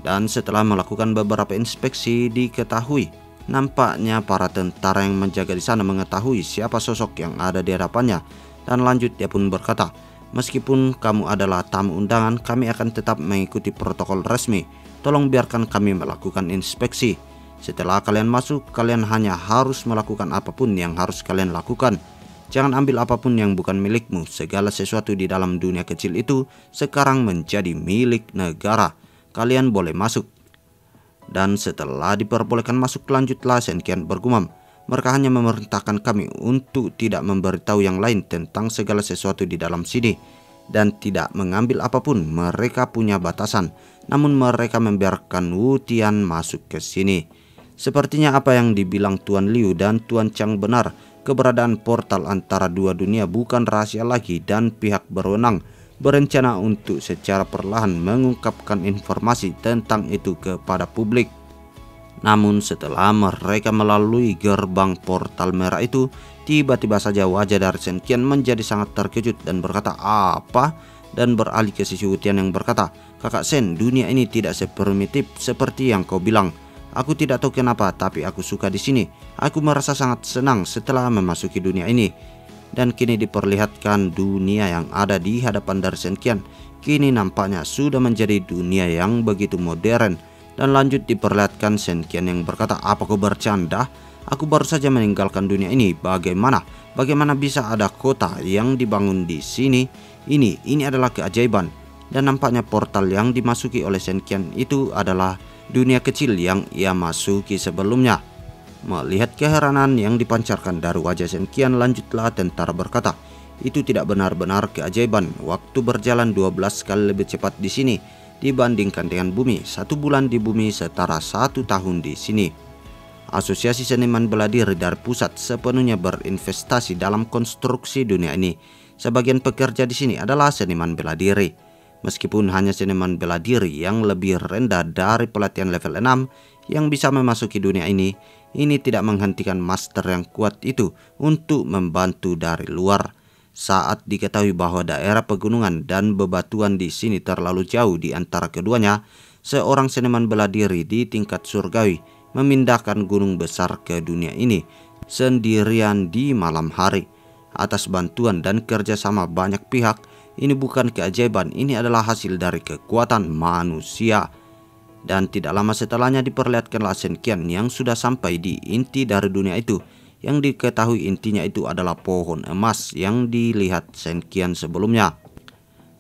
Dan setelah melakukan beberapa inspeksi, diketahui nampaknya para tentara yang menjaga di sana mengetahui siapa sosok yang ada di hadapannya. Dan lanjut dia pun berkata, "Meskipun kamu adalah tamu undangan, kami akan tetap mengikuti protokol resmi. Tolong biarkan kami melakukan inspeksi. Setelah kalian masuk, kalian hanya harus melakukan apapun yang harus kalian lakukan. Jangan ambil apapun yang bukan milikmu. Segala sesuatu di dalam dunia kecil itu sekarang menjadi milik negara. Kalian boleh masuk." Dan setelah diperbolehkan masuk, lanjutlah Shen Qian bergumam, "Mereka hanya memerintahkan kami untuk tidak memberitahu yang lain tentang segala sesuatu di dalam sini dan tidak mengambil apapun. Mereka punya batasan, namun mereka membiarkan Wu Tian masuk ke sini. Sepertinya apa yang dibilang Tuan Liu dan Tuan Chang benar. Keberadaan portal antara dua dunia bukan rahasia lagi dan pihak berwenang berencana untuk secara perlahan mengungkapkan informasi tentang itu kepada publik." Namun setelah mereka melalui gerbang portal merah itu, tiba-tiba saja wajah dari Shen Qian menjadi sangat terkejut dan berkata, "Apa?" Dan beralih ke sisi Wu Tian yang berkata, "Kakak Shen, dunia ini tidak seprimitif seperti yang kau bilang. Aku tidak tahu kenapa, tapi aku suka di sini. Aku merasa sangat senang setelah memasuki dunia ini." Dan kini diperlihatkan dunia yang ada di hadapan dari Shen Qian kini nampaknya sudah menjadi dunia yang begitu modern. Dan lanjut diperlihatkan Shen Qian yang berkata, "Apa kau bercanda? Aku baru saja meninggalkan dunia ini. Bagaimana bisa ada kota yang dibangun di sini? Ini adalah keajaiban." Dan nampaknya portal yang dimasuki oleh Shen Qian itu adalah dunia kecil yang ia masuki sebelumnya. Melihat keheranan yang dipancarkan dari wajah Shen Qian, lanjutlah tentara berkata, "Itu tidak benar-benar keajaiban. Waktu berjalan 12 kali lebih cepat di sini dibandingkan dengan bumi. 1 bulan di bumi setara 1 tahun di sini." Asosiasi seniman bela diri dari pusat sepenuhnya berinvestasi dalam konstruksi dunia ini. Sebagian pekerja di sini adalah seniman bela diri. Meskipun hanya seniman bela diri yang lebih rendah dari pelatihan level 6 yang bisa memasuki dunia ini tidak menghentikan master yang kuat itu untuk membantu dari luar. Saat diketahui bahwa daerah pegunungan dan bebatuan di sini terlalu jauh di antara keduanya, seorang seniman bela diri di tingkat surgawi memindahkan gunung besar ke dunia ini sendirian di malam hari. Atas bantuan dan kerjasama banyak pihak, ini bukan keajaiban, ini adalah hasil dari kekuatan manusia. Dan tidak lama setelahnya diperlihatkanlah Shen Qian yang sudah sampai di inti dari dunia itu. Yang diketahui intinya itu adalah pohon emas yang dilihat Shen Qian sebelumnya.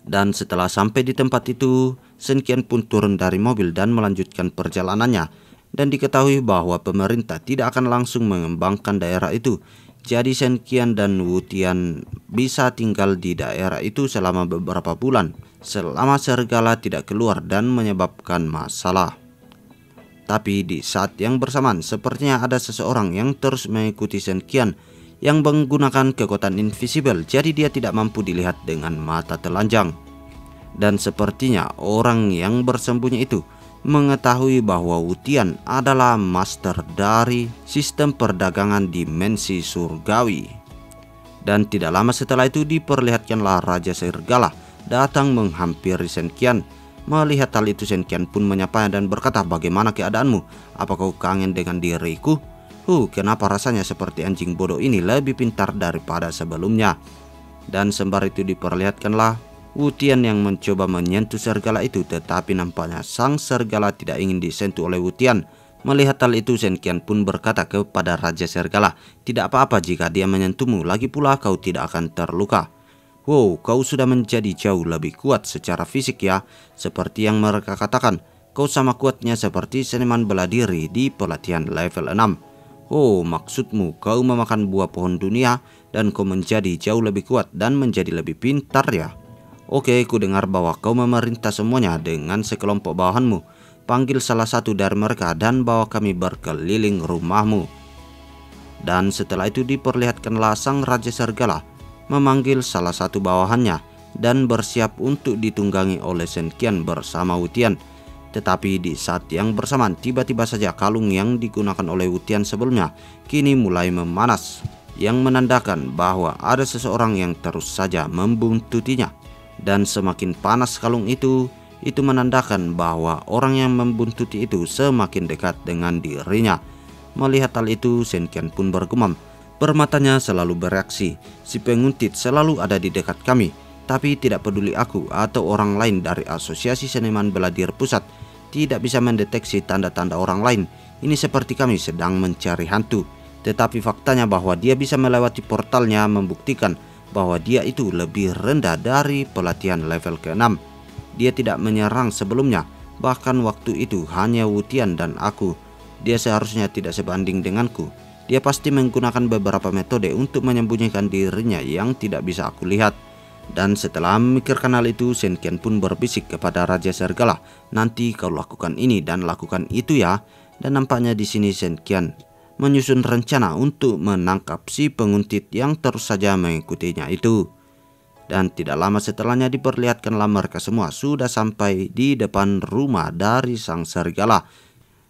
Dan setelah sampai di tempat itu, Shen Qian pun turun dari mobil dan melanjutkan perjalanannya. Dan diketahui bahwa pemerintah tidak akan langsung mengembangkan daerah itu. Jadi Shen Qian dan Wu Tian bisa tinggal di daerah itu selama beberapa bulan, selama serigala tidak keluar dan menyebabkan masalah. Tapi di saat yang bersamaan, sepertinya ada seseorang yang terus mengikuti Shen Qian yang menggunakan kekuatan invisible, jadi dia tidak mampu dilihat dengan mata telanjang. Dan sepertinya orang yang bersembunyi itu mengetahui bahwa Wu Tian adalah master dari sistem perdagangan dimensi surgawi. Dan tidak lama setelah itu diperlihatkanlah Raja Serigala datang menghampiri Shen Qian. Melihat hal itu, Shen Qian pun menyapanya dan berkata, "Bagaimana keadaanmu? Apa kau kangen dengan diriku? Kenapa rasanya seperti anjing bodoh ini lebih pintar daripada sebelumnya?" Dan sembari itu diperlihatkanlah Wu Tian yang mencoba menyentuh serigala itu, tetapi nampaknya sang serigala tidak ingin disentuh oleh Wu Tian. Melihat hal itu, Senkian pun berkata kepada Raja Serigala, "Tidak apa-apa jika dia menyentuhmu, lagi pula kau tidak akan terluka. Wow, kau sudah menjadi jauh lebih kuat secara fisik ya. Seperti yang mereka katakan, kau sama kuatnya seperti seniman bela diri di pelatihan level 6. Oh, maksudmu kau memakan buah pohon dunia dan kau menjadi jauh lebih kuat dan menjadi lebih pintar ya? Oke, ku dengar bahwa kau memerintah semuanya dengan sekelompok bawahanmu. Panggil salah satu dari mereka dan bawa kami berkeliling rumahmu." Dan setelah itu diperlihatkanlah sang Raja Serigala memanggil salah satu bawahannya dan bersiap untuk ditunggangi oleh Senkian bersama Wutian. Tetapi di saat yang bersamaan tiba-tiba saja kalung yang digunakan oleh Wutian sebelumnya kini mulai memanas, yang menandakan bahwa ada seseorang yang terus saja membuntutinya. Dan semakin panas kalung itu menandakan bahwa orang yang membuntuti itu semakin dekat dengan dirinya. Melihat hal itu, Senkian pun bergumam. Permatanya selalu bereaksi. Si penguntit selalu ada di dekat kami, tapi tidak peduli aku atau orang lain dari Asosiasi Seniman Bela Diri Pusat tidak bisa mendeteksi tanda-tanda orang lain. Ini seperti kami sedang mencari hantu. Tetapi faktanya bahwa dia bisa melewati portalnya membuktikan bahwa dia itu lebih rendah dari pelatihan level ke-6. Dia tidak menyerang sebelumnya, bahkan waktu itu hanya Wutian dan aku. Dia seharusnya tidak sebanding denganku. Dia pasti menggunakan beberapa metode untuk menyembunyikan dirinya yang tidak bisa aku lihat. Dan setelah memikirkan hal itu, Senkian pun berbisik kepada Raja Serigala, "Nanti kau lakukan ini dan lakukan itu ya." Dan nampaknya di sini Senkian menyusun rencana untuk menangkap si penguntit yang terus saja mengikutinya itu. Dan tidak lama setelahnya diperlihatkanlah mereka semua sudah sampai di depan rumah dari sang serigala.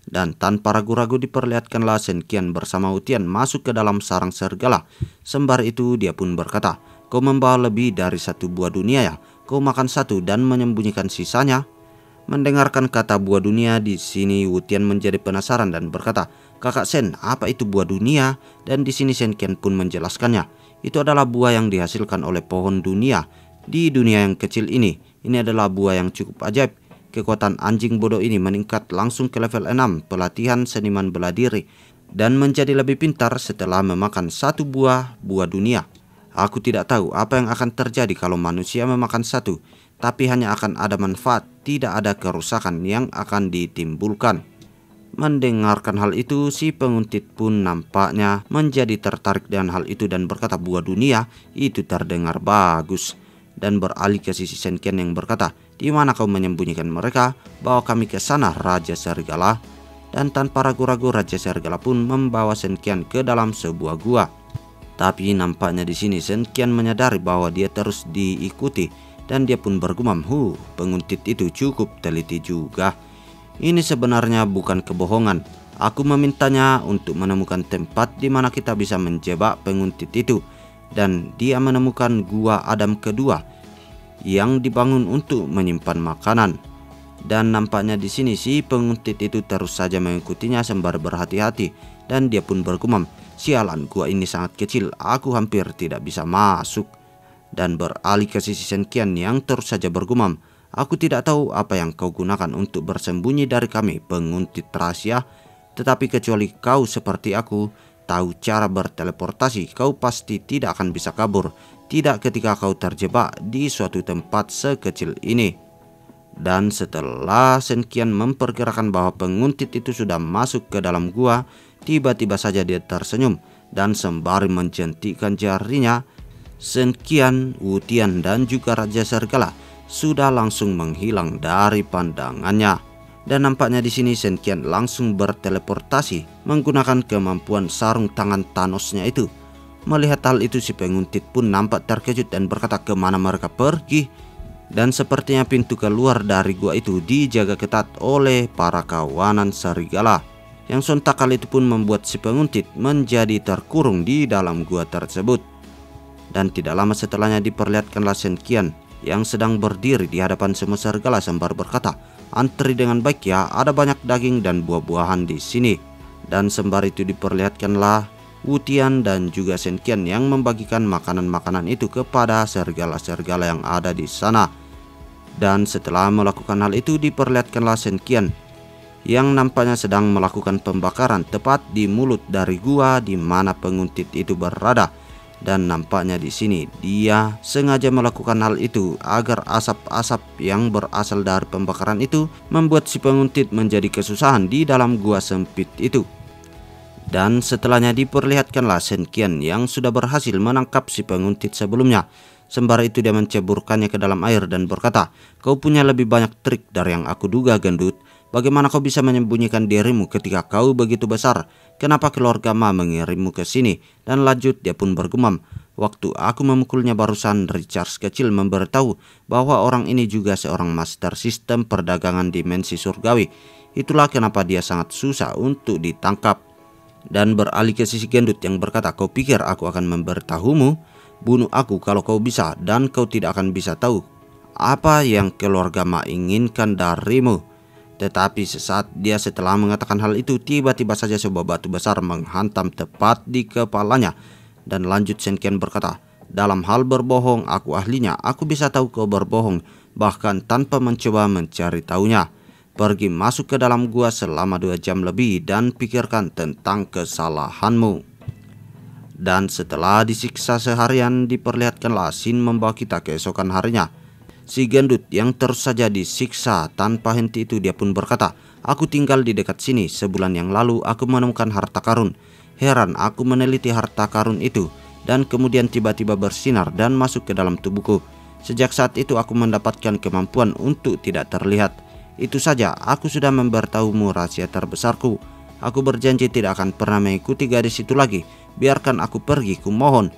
Dan tanpa ragu-ragu diperlihatkanlah Senkian bersama Wutian masuk ke dalam sarang serigala. Sembari itu dia pun berkata, "Kau membawa lebih dari satu buah dunia ya? Kau makan satu dan menyembunyikan sisanya?" Mendengarkan kata buah dunia di sini, Wutian menjadi penasaran dan berkata, "Kakak Sen, apa itu buah dunia?" Dan di sini Senkian pun menjelaskannya. Itu adalah buah yang dihasilkan oleh pohon dunia di dunia yang kecil ini. Ini adalah buah yang cukup ajaib. Kekuatan anjing bodoh ini meningkat langsung ke level 6 pelatihan seniman bela diri dan menjadi lebih pintar setelah memakan satu buah dunia. Aku tidak tahu apa yang akan terjadi kalau manusia memakan satu, tapi hanya akan ada manfaat, tidak ada kerusakan yang akan ditimbulkan. Mendengarkan hal itu, si penguntit pun nampaknya menjadi tertarik dengan hal itu dan berkata, "Buah dunia itu terdengar bagus." Dan beralih ke sisi Senkian yang berkata, "Di mana kau menyembunyikan mereka? Bawa kami ke sana, Raja Serigala." Dan tanpa ragu-ragu Raja Serigala pun membawa Senkian ke dalam sebuah gua. Tapi nampaknya di sini Senkian menyadari bahwa dia terus diikuti dan dia pun bergumam, penguntit itu cukup teliti juga. Ini sebenarnya bukan kebohongan. Aku memintanya untuk menemukan tempat di mana kita bisa menjebak penguntit itu. Dan dia menemukan gua Adam kedua yang dibangun untuk menyimpan makanan. Dan nampaknya di sini si penguntit itu terus saja mengikutinya sembari berhati-hati. Dan dia pun bergumam, "Sialan, gua ini sangat kecil. Aku hampir tidak bisa masuk." Dan beralih ke sisi Senkian yang terus saja bergumam, "Aku tidak tahu apa yang kau gunakan untuk bersembunyi dari kami, penguntit rahasia. Tetapi kecuali kau seperti aku, tahu cara berteleportasi, kau pasti tidak akan bisa kabur. Tidak ketika kau terjebak di suatu tempat sekecil ini." Dan setelah Senkian memperkirakan bahwa penguntit itu sudah masuk ke dalam gua, tiba-tiba saja dia tersenyum. Dan sembari menjentikkan jarinya, Senkian, Wutian, dan juga Raja Serigala sudah langsung menghilang dari pandangannya. Dan nampaknya di sini Senkian langsung berteleportasi menggunakan kemampuan sarung tangan Thanosnya itu. Melihat hal itu, si penguntit pun nampak terkejut dan berkata, "Kemana mereka pergi?" Dan sepertinya pintu keluar dari gua itu dijaga ketat oleh para kawanan serigala, yang sontak hal itu pun membuat si penguntit menjadi terkurung di dalam gua tersebut. Dan tidak lama setelahnya diperlihatkanlah Senkian yang sedang berdiri di hadapan semua serigala sembari berkata, "Antri dengan baik ya, ada banyak daging dan buah-buahan di sini." Dan sembari itu diperlihatkanlah Wutian dan juga Senkian yang membagikan makanan-makanan itu kepada serigala-serigala yang ada di sana. Dan setelah melakukan hal itu diperlihatkanlah Senkian yang nampaknya sedang melakukan pembakaran tepat di mulut dari gua di mana penguntit itu berada. Dan nampaknya di sini dia sengaja melakukan hal itu agar asap-asap yang berasal dari pembakaran itu membuat si penguntit menjadi kesusahan di dalam gua sempit itu. Dan setelahnya diperlihatkanlah Senkian yang sudah berhasil menangkap si penguntit sebelumnya. Sembari itu dia menceburkannya ke dalam air dan berkata, "Kau punya lebih banyak trik dari yang aku duga, gendut. Bagaimana kau bisa menyembunyikan dirimu ketika kau begitu besar? Kenapa keluarga Ma mengirimmu ke sini?" Dan lanjut dia pun bergumam, "Waktu aku memukulnya barusan, Richards kecil memberitahu bahwa orang ini juga seorang master sistem perdagangan dimensi surgawi. Itulah kenapa dia sangat susah untuk ditangkap." Dan beralih ke sisi gendut yang berkata, "Kau pikir aku akan memberitahumu? Bunuh aku kalau kau bisa, dan kau tidak akan bisa tahu apa yang keluarga Ma inginkan darimu." Tetapi sesaat dia setelah mengatakan hal itu, tiba-tiba saja sebuah batu besar menghantam tepat di kepalanya. Dan lanjut Senkian berkata, "Dalam hal berbohong aku ahlinya, aku bisa tahu kau berbohong bahkan tanpa mencoba mencari tahunya. Pergi masuk ke dalam gua selama 2 jam lebih dan pikirkan tentang kesalahanmu." Dan setelah disiksa seharian, diperlihatkanlah Shin membawa kita keesokan harinya. Si gendut yang terus saja disiksa tanpa henti itu dia pun berkata, "Aku tinggal di dekat sini. Sebulan yang lalu aku menemukan harta karun. Heran aku meneliti harta karun itu dan kemudian tiba-tiba bersinar dan masuk ke dalam tubuhku. Sejak saat itu aku mendapatkan kemampuan untuk tidak terlihat. Itu saja, aku sudah memberitahumu rahasia terbesarku. Aku berjanji tidak akan pernah mengikuti gadis itu lagi. Biarkan aku pergi, kumohon."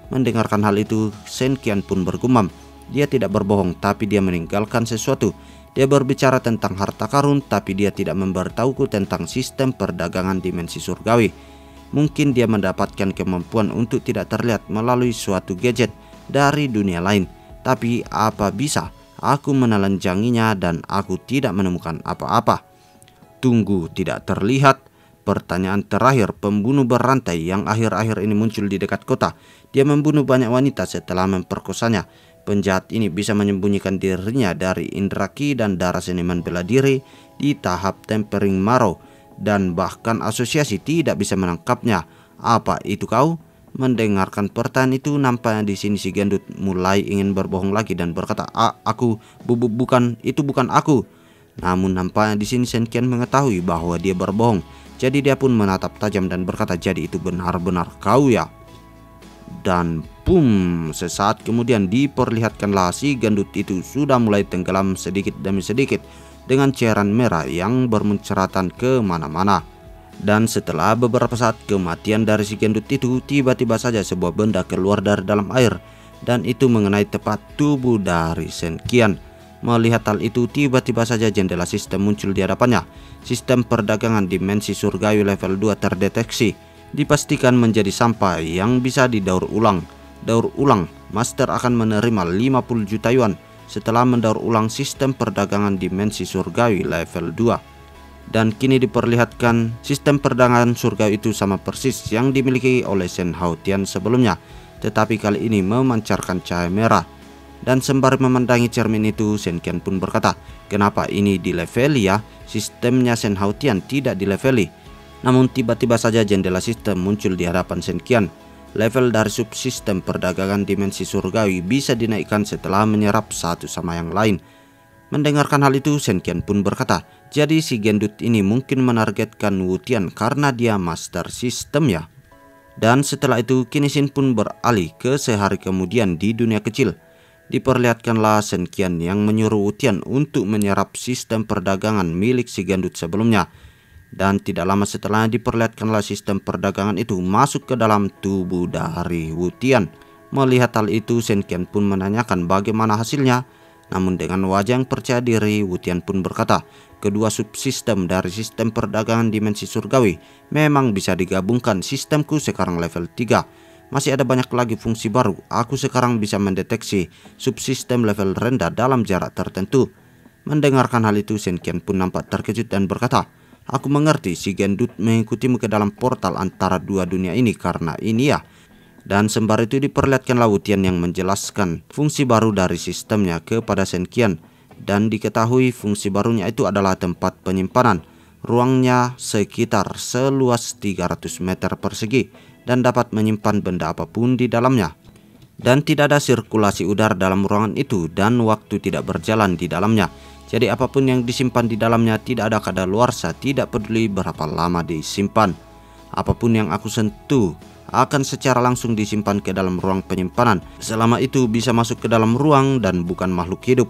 Mendengarkan hal itu, Senkian pun bergumam. Dia tidak berbohong, tapi dia meninggalkan sesuatu. Dia berbicara tentang harta karun, tapi dia tidak memberitahuku tentang sistem perdagangan dimensi surgawi. Mungkin dia mendapatkan kemampuan untuk tidak terlihat melalui suatu gadget dari dunia lain. Tapi apa bisa aku menelanjanginya dan aku tidak menemukan apa-apa? Tunggu, tidak terlihat? Pertanyaan terakhir pembunuh berantai yang akhir-akhir ini muncul di dekat kota. Dia membunuh banyak wanita setelah memperkosanya. Penjahat ini bisa menyembunyikan dirinya dari indra ki dan darah seniman bela diri di tahap tempering marrow, dan bahkan asosiasi tidak bisa menangkapnya. Apa itu kau? Mendengarkan pertanyaan itu, nampaknya di sini si gendut mulai ingin berbohong lagi dan berkata, Aku bukan, itu bukan aku." Namun nampaknya di sini Senkian mengetahui bahwa dia berbohong. Jadi dia pun menatap tajam dan berkata, "Jadi itu benar-benar kau ya?" Dan boom, sesaat kemudian diperlihatkanlah si gendut itu sudah mulai tenggelam sedikit demi sedikit dengan cairan merah yang bermunceratan kemana-mana. Dan setelah beberapa saat kematian dari si gendut itu, tiba-tiba saja sebuah benda keluar dari dalam air, dan itu mengenai tepat tubuh dari Senkian. Melihat hal itu, tiba-tiba saja jendela sistem muncul di hadapannya. Sistem perdagangan dimensi surgawi level 2 terdeteksi. Dipastikan menjadi sampah yang bisa didaur ulang. Daur ulang, Master akan menerima 50 juta yuan setelah mendaur ulang sistem perdagangan dimensi surgawi level 2. Dan kini diperlihatkan sistem perdagangan surgawi itu sama persis yang dimiliki oleh Shen Haotian sebelumnya, tetapi kali ini memancarkan cahaya merah. Dan sembari memandangi cermin itu, Senkian pun berkata, "Kenapa ini dileveli ya? Sistemnya Shen Haotian tidak dileveli." Namun tiba-tiba saja jendela sistem muncul di hadapan Senkian. Level dari subsistem perdagangan dimensi surgawi bisa dinaikkan setelah menyerap satu sama yang lain. Mendengarkan hal itu, Senkian pun berkata, "Jadi si gendut ini mungkin menargetkan Wu Tian karena dia master sistem ya?" Dan setelah itu kini Shin pun beralih ke sehari kemudian di dunia kecil. Diperlihatkanlah Senkian yang menyuruh Wu Tian untuk menyerap sistem perdagangan milik si gendut sebelumnya. Dan tidak lama setelahnya diperlihatkanlah sistem perdagangan itu masuk ke dalam tubuh dari Wu Tian. Melihat hal itu, Senkian pun menanyakan bagaimana hasilnya. Namun dengan wajah yang percaya diri, Wu Tian pun berkata, "Kedua subsistem dari sistem perdagangan dimensi surgawi memang bisa digabungkan. Sistemku sekarang level 3. Masih ada banyak lagi fungsi baru. Aku sekarang bisa mendeteksi subsistem level rendah dalam jarak tertentu." Mendengarkan hal itu, Senkian pun nampak terkejut dan berkata, "Aku mengerti si gendut mengikutimu ke dalam portal antara dua dunia ini karena ini ya." Dan sembari itu diperlihatkanlah Wu Tian yang menjelaskan fungsi baru dari sistemnya kepada Senkian. Dan diketahui fungsi barunya itu adalah tempat penyimpanan. Ruangnya sekitar seluas 300 meter persegi dan dapat menyimpan benda apapun di dalamnya. Dan tidak ada sirkulasi udara dalam ruangan itu dan waktu tidak berjalan di dalamnya. Jadi apapun yang disimpan di dalamnya tidak ada kadaluarsa, tidak peduli berapa lama disimpan. Apapun yang aku sentuh akan secara langsung disimpan ke dalam ruang penyimpanan. Selama itu bisa masuk ke dalam ruang dan bukan makhluk hidup.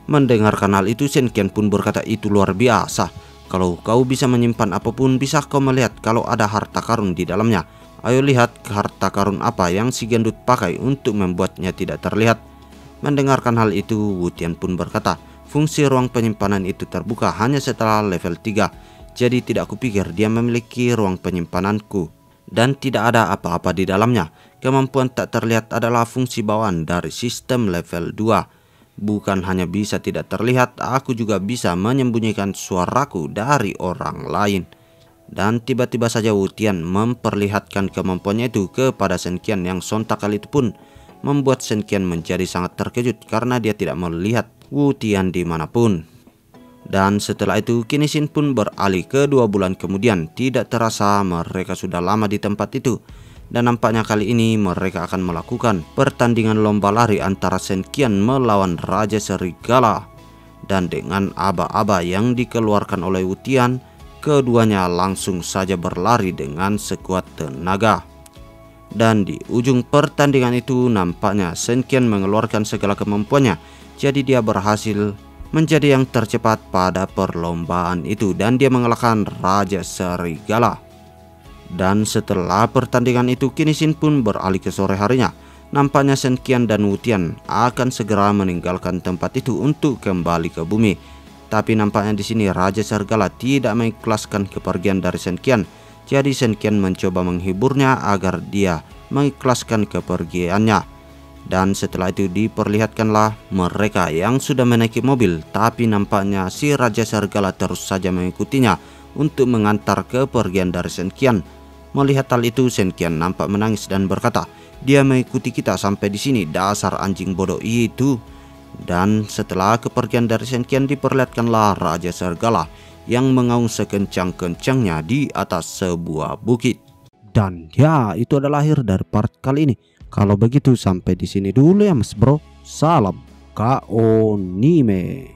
Mendengarkan hal itu, Shen Qian pun berkata, itu luar biasa. Kalau kau bisa menyimpan apapun, bisa kau melihat kalau ada harta karun di dalamnya. Ayo lihat harta karun apa yang si gendut pakai untuk membuatnya tidak terlihat. Mendengarkan hal itu, Wu Tian pun berkata, fungsi ruang penyimpanan itu terbuka hanya setelah level 3. Jadi tidak kupikir dia memiliki ruang penyimpananku. Dan tidak ada apa-apa di dalamnya. Kemampuan tak terlihat adalah fungsi bawaan dari sistem level 2. Bukan hanya bisa tidak terlihat, aku juga bisa menyembunyikan suaraku dari orang lain. Dan tiba-tiba saja Wu Tian memperlihatkan kemampuannya itu kepada Shen Qian yang sontak kali itu pun membuat Shen Qian menjadi sangat terkejut karena dia tidak melihat Wu Tian dimanapun. Dan setelah itu kini Shin pun beralih ke 2 bulan kemudian. Tidak terasa mereka sudah lama di tempat itu. Dan nampaknya kali ini mereka akan melakukan pertandingan lomba lari antara Shen Qian melawan Raja Serigala. Dan dengan aba-aba yang dikeluarkan oleh Wu Tian, keduanya langsung saja berlari dengan sekuat tenaga. Dan di ujung pertandingan itu nampaknya Shen Qian mengeluarkan segala kemampuannya. Jadi dia berhasil menjadi yang tercepat pada perlombaan itu dan dia mengalahkan Raja Serigala. Dan setelah pertandingan itu kini Shin pun beralih ke sore harinya. Nampaknya Shen Qian dan Wu Tian akan segera meninggalkan tempat itu untuk kembali ke bumi. Tapi nampaknya di sini Raja Serigala tidak mengikhlaskan kepergian dari Shen Qian. Jadi Shen Qian mencoba menghiburnya agar dia mengikhlaskan kepergiannya. Dan setelah itu diperlihatkanlah mereka yang sudah menaiki mobil. Tapi nampaknya si Raja Serigala terus saja mengikutinya untuk mengantar kepergian dari Shen Qian. Melihat hal itu, Shen Qian nampak menangis dan berkata, dia mengikuti kita sampai di sini, dasar anjing bodoh itu. Dan setelah kepergian dari Shen Qian diperlihatkanlah Raja Serigala yang mengaum sekencang-kencangnya di atas sebuah bukit. Dan ya, itu adalah akhir dari part kali ini. Kalau begitu sampai di sini dulu ya Mas Bro. Salam Kaonime.